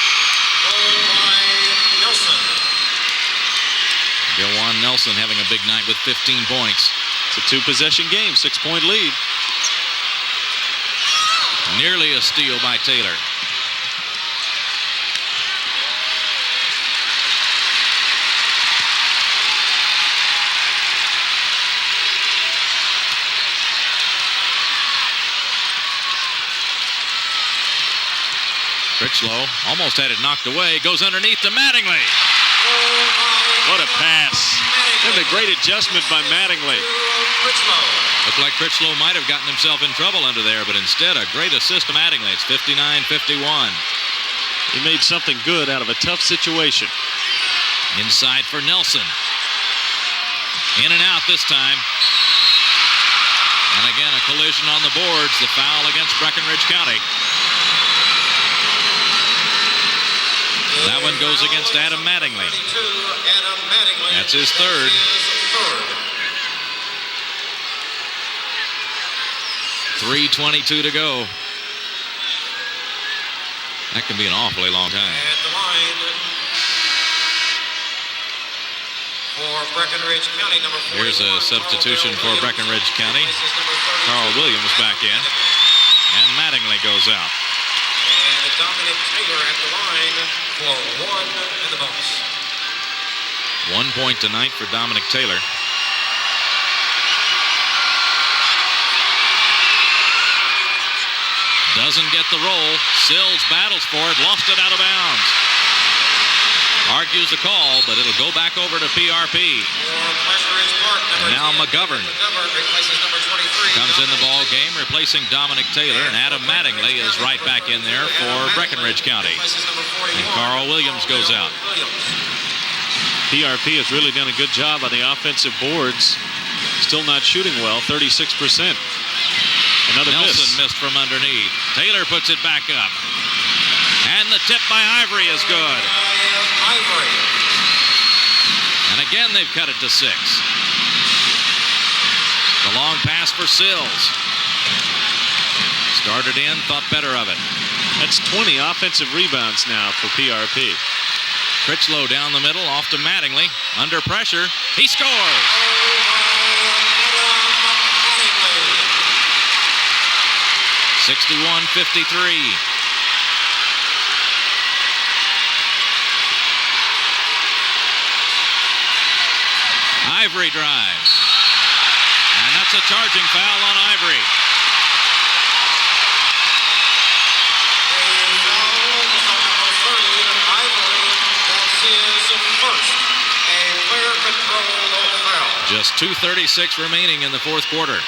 Gilwan Nelson having a big night with 15 points. It's a 2-possession game, 6-point lead. Nearly a steal by Taylor. Critchlow almost had it knocked away. Goes underneath to Mattingly. What a pass. And a great adjustment by Mattingly. Looked like Critchlow might have gotten himself in trouble under there, but instead a great assist to Mattingly. It's 59-51. He made something good out of a tough situation. Inside for Nelson. In and out this time. And again, a collision on the boards. The foul against Breckinridge County. That one goes against Adam Mattingly. That's his third. .322 to go. That can be an awfully long time. At the line for Breckinridge County, number 41. Here's a substitution for Breckinridge County. Carl Williams back in. And Mattingly goes out. And Dominic Taylor at the line for 1 in the bonus. 1 point tonight for Dominic Taylor. Doesn't get the roll. Sills battles for it. Lost it out of bounds. Argues the call, but it'll go back over to PRP. And now McGovern comes in the ball game, replacing Dominic Taylor, and Adam Mattingly is right back in there for Breckinridge County. And Carl Williams goes out. PRP has really done a good job on the offensive boards. Still not shooting well, 36%. Another Nelson miss. missed from underneath. Taylor puts it back up. And the tip by Ivory is good. And again, they've cut it to 6. The long pass for Sills. Started in, thought better of it. That's 20 offensive rebounds now for PRP. Critchlow down the middle, off to Mattingly. Under pressure, he scores. 61-53. Ivory drives. And that's a charging foul on Ivory. Just 2:36 remaining in the fourth quarter.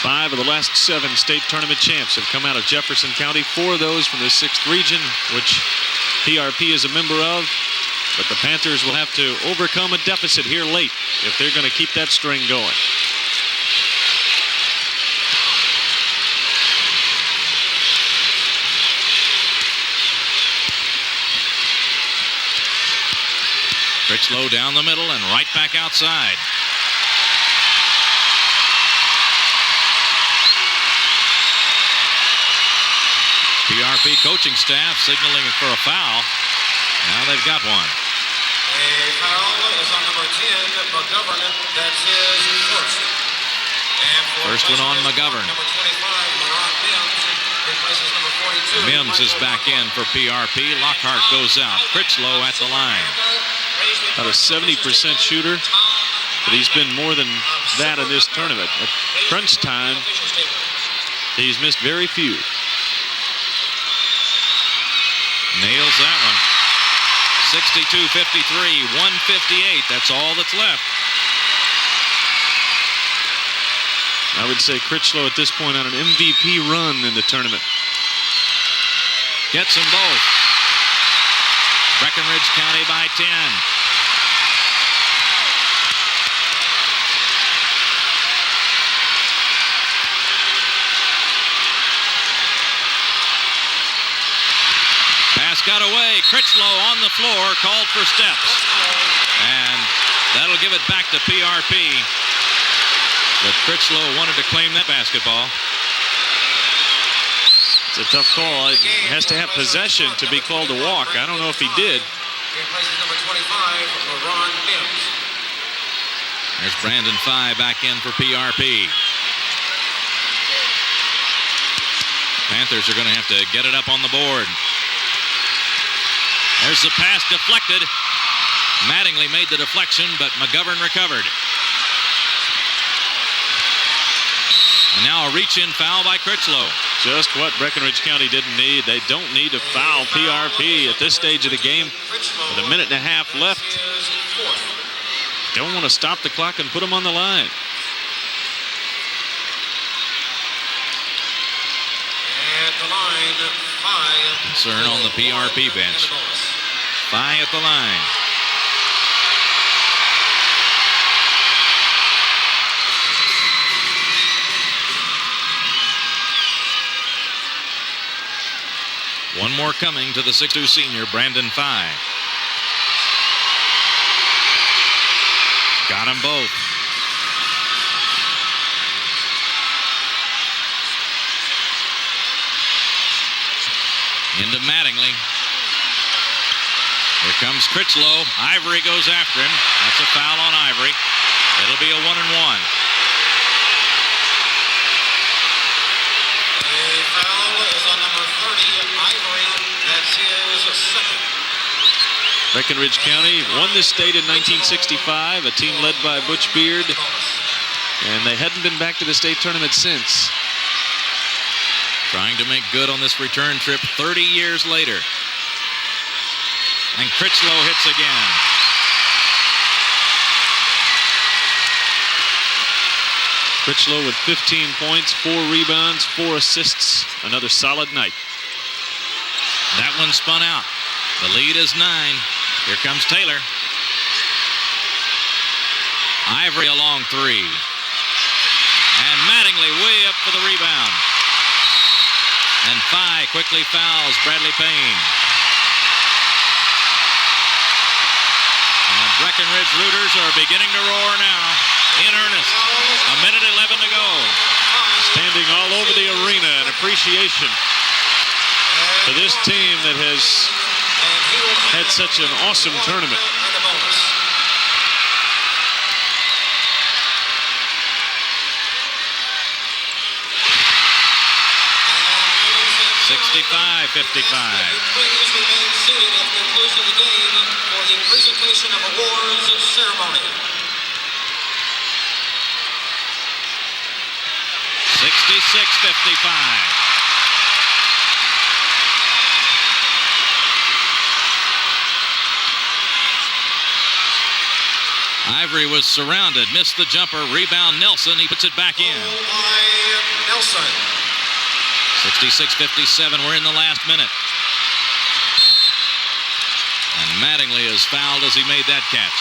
5 of the last 7 state tournament champs have come out of Jefferson County. 4 of those from the 6th region, which PRP is a member of. But the Panthers will have to overcome a deficit here late if they're going to keep that string going. Critchlow down the middle and right back outside. PRP coaching staff signaling for a foul. Now they've got one. A foul is on number 10, McGovern. That's his first. And First one on McGovern. Number 25, Menard Mims, replaces number 48, Mims is back in for PRP. Lockhart goes out. Critchlow at the line. About a 70% shooter, but he's been more than that in this tournament. At crunch time, he's missed very few. Nails that one. 62-53, 158. That's all that's left. I would say Critchlow at this point on an MVP run in the tournament. Gets them both. Breckinridge County by 10. Pass got away. Critchlow on the floor, called for steps. And that'll give it back to PRP. But Critchlow wanted to claim that basketball. It's a tough call. It has to have possession to be called a walk. I don't know if he did. Number 25, Ron Mims. There's Brandon Fye back in for PRP. Panthers are going to have to get it up on the board. There's the pass deflected. Mattingly made the deflection, but McGovern recovered. And now a reach-in foul by Critchlow. Just what Breckinridge County didn't need. They don't need to foul PRP at this stage of the game. With a minute and a half left. Don't want to stop the clock and put them on the line. At the line, Fye. Concern on the PRP bench. Fye at the line. One more coming to the 6'2" senior, Brandon Fye. Got them both. Into Mattingly. Here comes Critchlow. Ivory goes after him. That's a foul on Ivory. It'll be a 1-and-1. Breckinridge County won this state in 1965, a team led by Butch Beard, and they hadn't been back to the state tournament since. Trying to make good on this return trip 30 years later. And Critchlow hits again. Critchlow with 15 points, 4 rebounds, 4 assists. Another solid night. That one spun out. The lead is 9. Here comes Taylor. Ivory a long 3. And Mattingly way up for the rebound. And Fye quickly fouls Bradley Payne. And the Breckinridge Rooters are beginning to roar now. In earnest. A minute 11 to go. Standing all over the arena in appreciation for this team that has had such an awesome tournament. $65-55. Please remain seated at the conclusion of the game for the presentation of awards ceremony. 66-55. Ivory was surrounded, missed the jumper, rebound Nelson, he puts it back in. Nelson. 66-57, we're in the last minute. And Mattingly is fouled as he made that catch.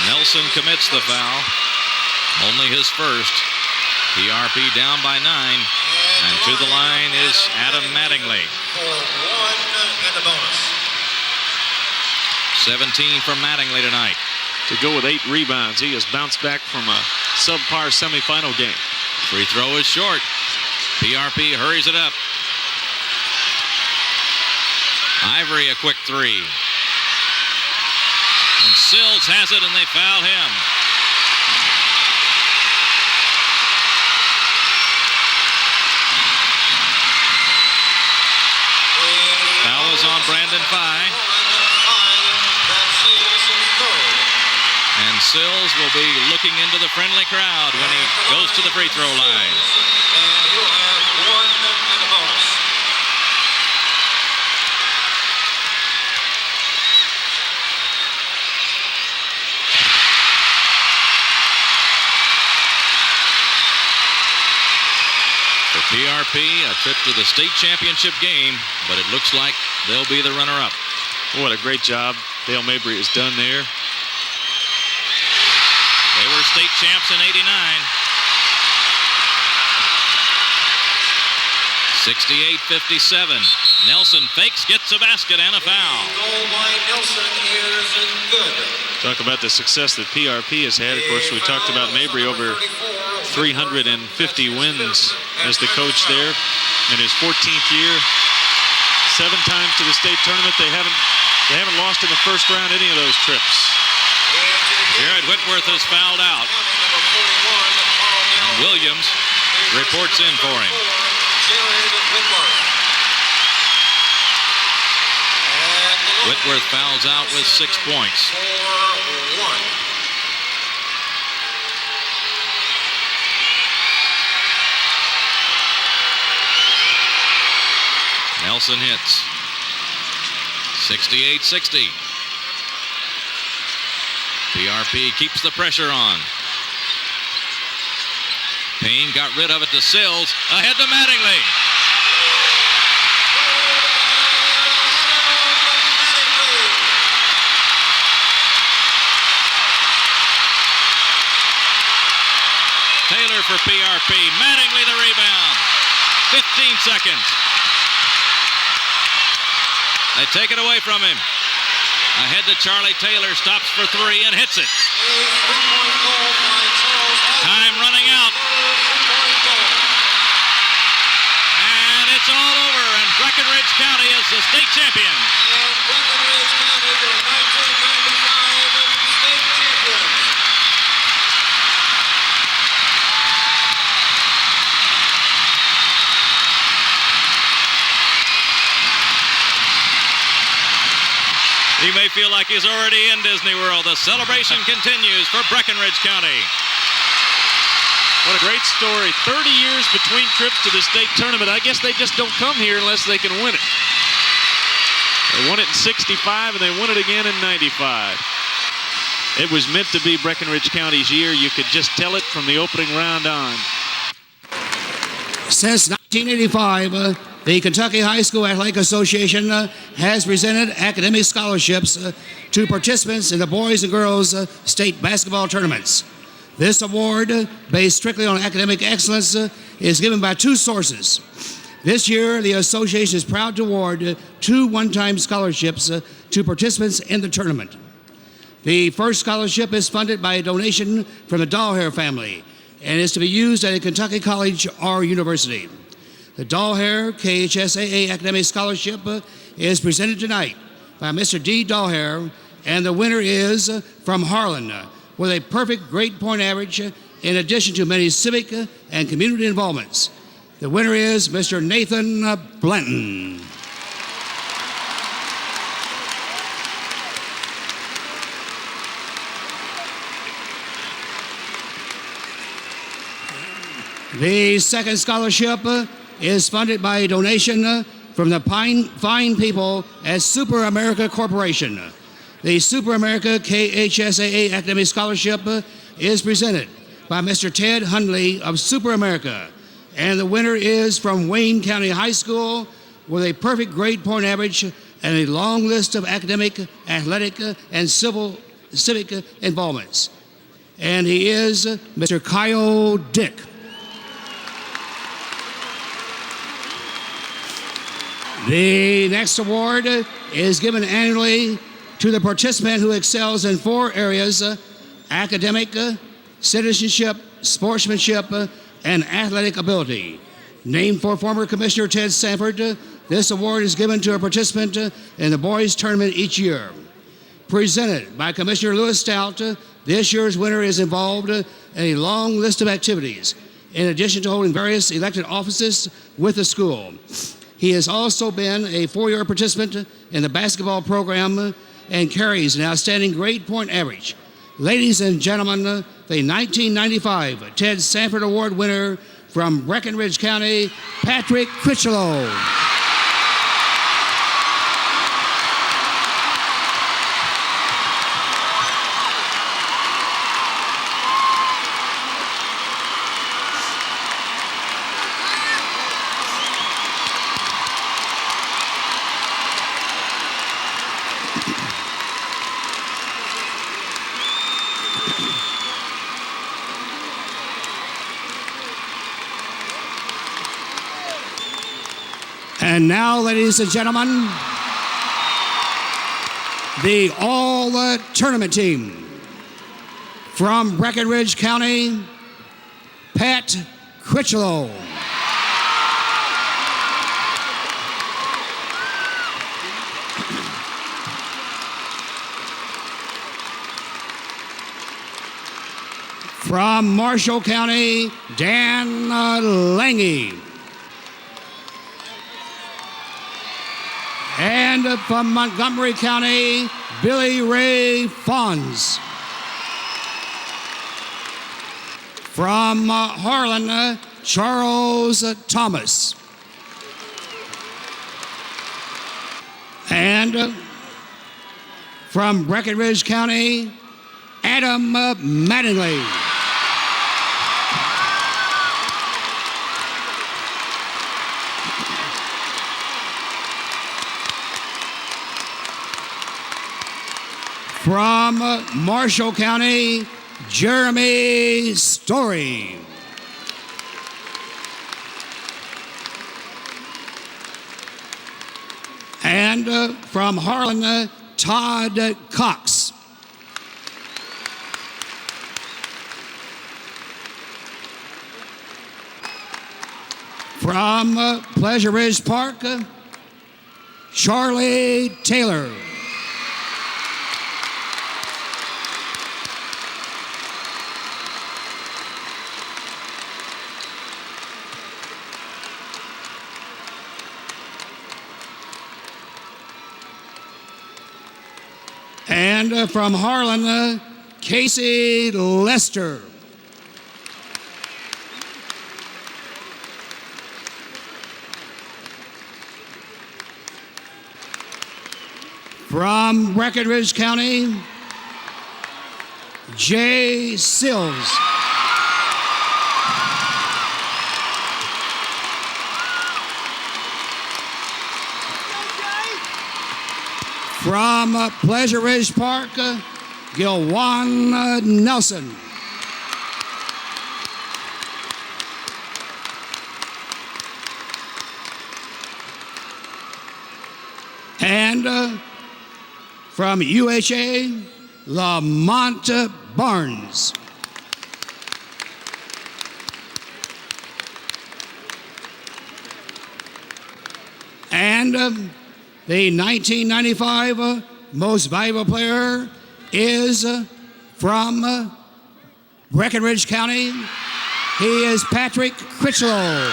Nelson commits the foul. Only his first. PRP down by 9. And to the line is Adam Mattingly. For 1 and a bonus. 17 for Mattingly tonight. To go with 8 rebounds. He has bounced back from a subpar semifinal game. Free throw is short. PRP hurries it up. Ivory a quick 3. And Sills has it, and they foul him. Foul is on Brandon Fye. And Sills will be looking into the friendly crowd when he goes to the free throw line. And he'll have one and a bonus. For PRP, a trip to the state championship game, but it looks like they'll be the runner-up. What a great job Dale Mabry has done there. They were state champs in '89. 68-57. Nelson fakes, gets a basket and a foul. Goal by Nelson is good. Talk about the success that PRP has had. Of course, we talked about Mabry over 350 wins as the coach there in his 14th year. 7 times to the state tournament. They haven't lost in the first round any of those trips. Jared Whitworth is fouled out. And Williams reports in for him. Whitworth fouls out with 6 points. Nelson hits. 68-60. PRP keeps the pressure on. Payne got rid of it to Sills. Ahead to Mattingly. Taylor for PRP. Mattingly the rebound. 15 seconds. They take it away from him. Ahead to Charlie Taylor, stops for 3 and hits it. Time running out. And it's all over, and Breckinridge County is the state champion. And Breckinridge County, the 1995 state champions. He may feel like he's already in Disney World. The celebration continues for Breckinridge County. What a great story. 30 years between trips to the state tournament. I guess they just don't come here unless they can win it. They won it in 65 and they won it again in 95. It was meant to be Breckinridge County's year. You could just tell it from the opening round on. Since 1985, the Kentucky High School Athletic Association has presented academic scholarships to participants in the boys and girls state basketball tournaments. This award, based strictly on academic excellence, is given by 2 sources. This year, the association is proud to award 2 one-time scholarships to participants in the tournament. The first scholarship is funded by a donation from the Dahlhair family and is to be used at a Kentucky college or university. The Dahlhair KHSAA Academic Scholarship is presented tonight by Mr. D. Dahlhair, and the winner is from Harlan with a perfect grade point average in addition to many civic and community involvements. The winner is Mr. Nathan Blanton. The second scholarship is funded by a donation from the fine people at Super America Corporation. The Super America KHSAA Academic Scholarship is presented by Mr. Ted Hundley of Super America, and the winner is from Wayne County High School with a perfect grade point average and a long list of academic, athletic, and civic involvements. And he is Mr. Kyle Dick. The next award is given annually to the participant who excels in 4 areas: academic, citizenship, sportsmanship, and athletic ability. Named for former Commissioner Ted Sanford, this award is given to a participant in the boys tournament each year. presented by Commissioner Lewis Stout. This year's winner is involved in a long list of activities, in addition to holding various elected offices with the school. He has also been a 4-year participant in the basketball program and carries an outstanding grade point average. Ladies and gentlemen, the 1995 Ted Sanford Award winner from Breckinridge County, Patrick Critchlow. And now, ladies and gentlemen, the all-tournament team from Breckinridge County, Pat Critchlow. From Marshall County, Dan Lange. And from Montgomery County, Billy Ray Fons. From Harlan, Charles Thomas. And from Breckinridge County, Adam Mattingly. From Marshall County, Jeremy Story. And from Harlan, Todd Cox. From Pleasure Ridge Park, Charlie Taylor. And from Harlan, Casey Lester. From Breckinridge County, Jay Sills. From Pleasure Ridge Park, Gilwan Nelson. And from UHA, Lamont Barnes. And the 1995 Most Valuable Player is from Breckinridge County. He is Patrick Critchlow.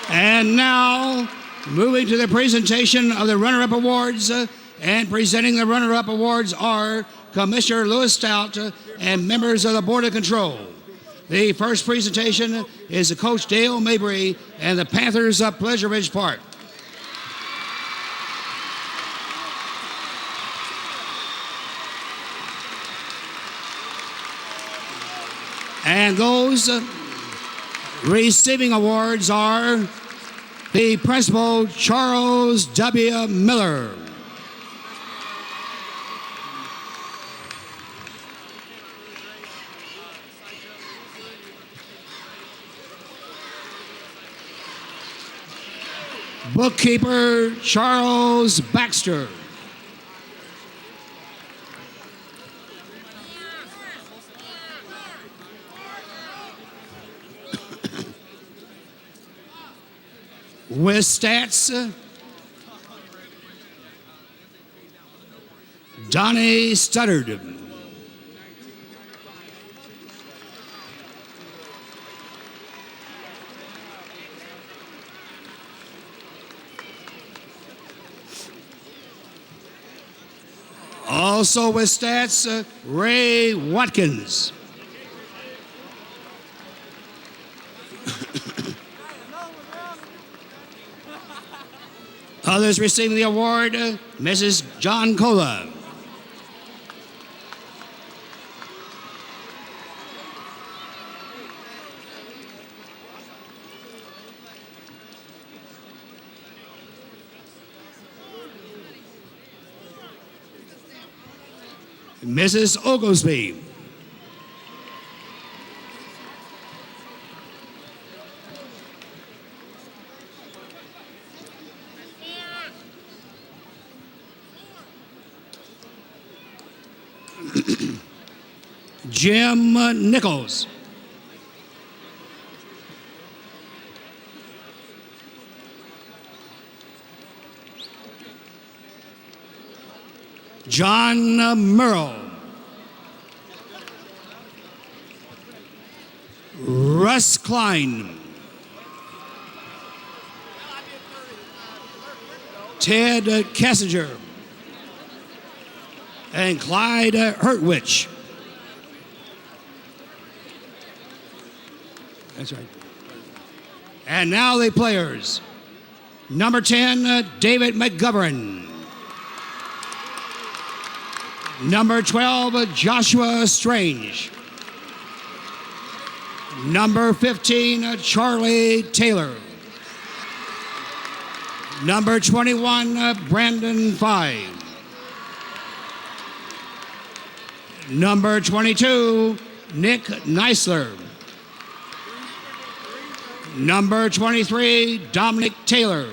And now, moving to the presentation of the runner-up awards, and presenting the runner-up awards are Commissioner Lewis Stout and members of the Board of Control. The first presentation is Coach Dale Mabry and the Panthers of Pleasure Ridge Park. And those receiving awards are the Principal, Charles W. Miller. Bookkeeper Charles Baxter. With stats, Donnie Studdard. Also with stats, Ray Watkins. Others receiving the award, Mrs. John Cola. Mrs. Oglesby. Jim Nichols. John Murrow. Russ Klein. Ted Kessinger. And Clyde Hurtwich. That's right. And now the players. Number 10, David McGovern. Number 12, Joshua Strange. Number 15, Charlie Taylor. Number 21, Brandon Five. Number 22, Nick Neisler. Number 23, Dominic Taylor.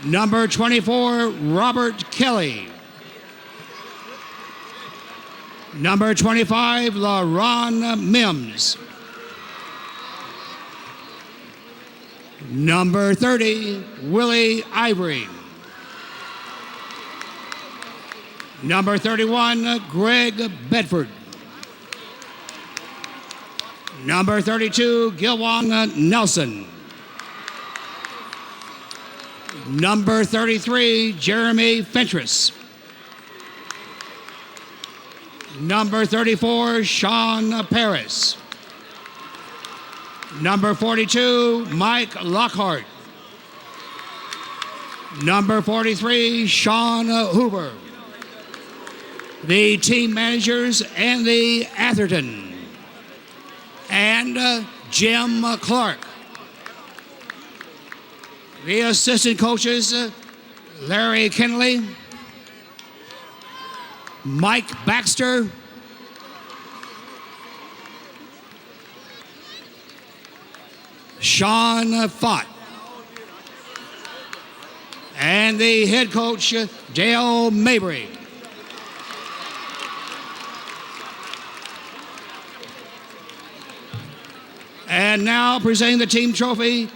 Number 24, Robert Kelly. Number 25, LaRon Mims. Number 30, Willie Ivory. Number 31, Greg Bedford. Number 32, Gilwan Nelson. Number 33, Jeremy Fentress. Number 34, Sean Paris. Number 42, Mike Lockhart. Number 43, Sean Hoover. The team managers, Andy Atherton. And Jim Clark. The assistant coaches, Larry Kinley, Mike Baxter, Sean Fott, and the head coach, Dale Mabry. And now presenting the team trophy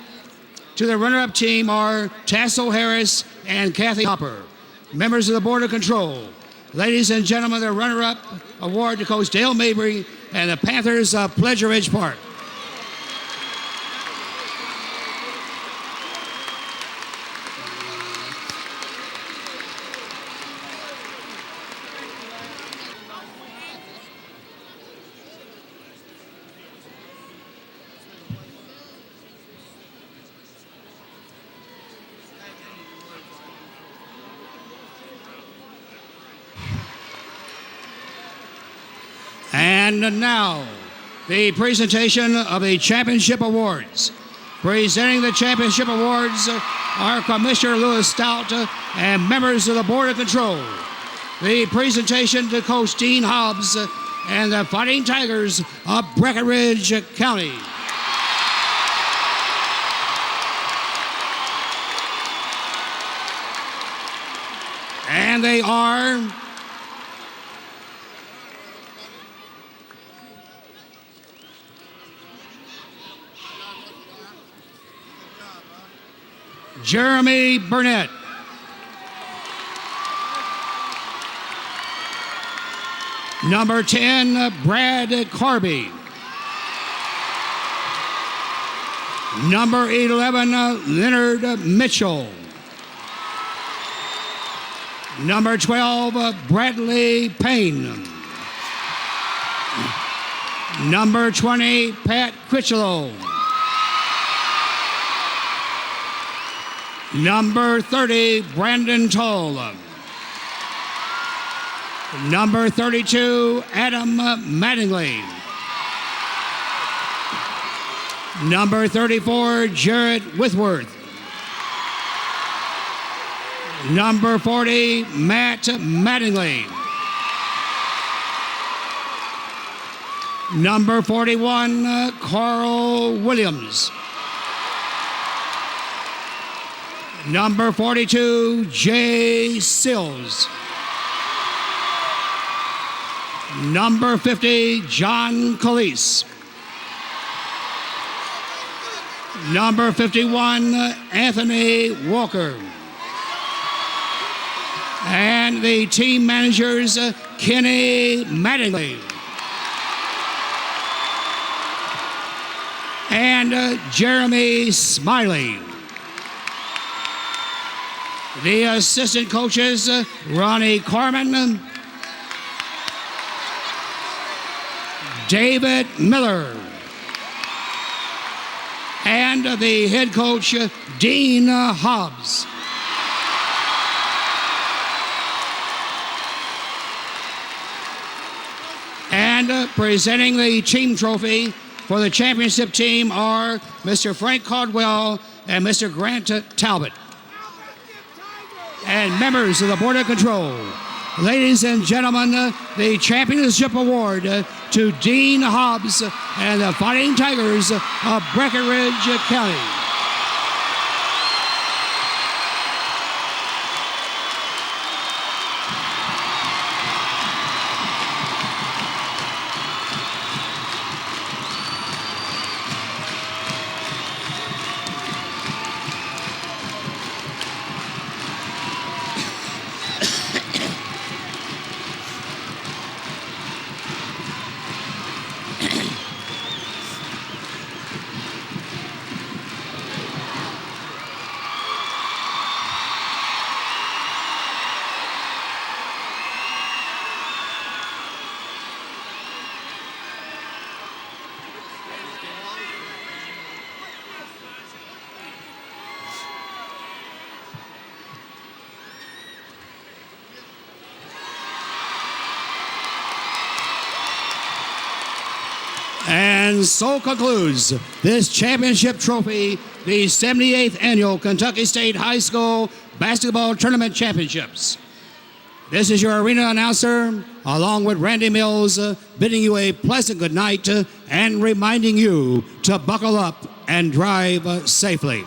to the runner-up team are Tasso Harris and Kathy Hopper, members of the Board of Control. Ladies and gentlemen, the runner-up award to Coach Dale Mabry and the Panthers of Pleasure Ridge Park. And now, the presentation of the championship awards. Presenting the championship awards are Commissioner Lewis Stout and members of the Board of Control. The presentation to Coach Dean Hobbs and the Fighting Tigers of Breckinridge County. And they are Jeremy Burnett, number 10, Brad Carby, number 11, Leonard Mitchell, number 12, Bradley Payne, number 20, Pat Critchlow, number 30, Brandon Toll, number 32, Adam Mattingly, number 34, Jarrett Withworth, number 40, Matt Mattingly, number 41, Carl Williams, number 42, Jay Sills, number 50, John Calise, number 51, Anthony Walker, and the team managers, Kenny Mattingly and Jeremy Smiley. The assistant coaches, Ronnie Carmen, David Miller, and the head coach, Dean Hobbs. And presenting the team trophy for the championship team are Mr. Frank Caldwell and Mr. Grant Talbot. And members of the Board of Control, ladies and gentlemen, the championship award to Dean Hobbs and the Fighting Tigers of Breckinridge County. And so concludes this championship trophy, the 78th Annual Kentucky State High School Basketball Tournament Championships. This is your arena announcer, along with Randy Mills, bidding you a pleasant good night and reminding you to buckle up and drive safely.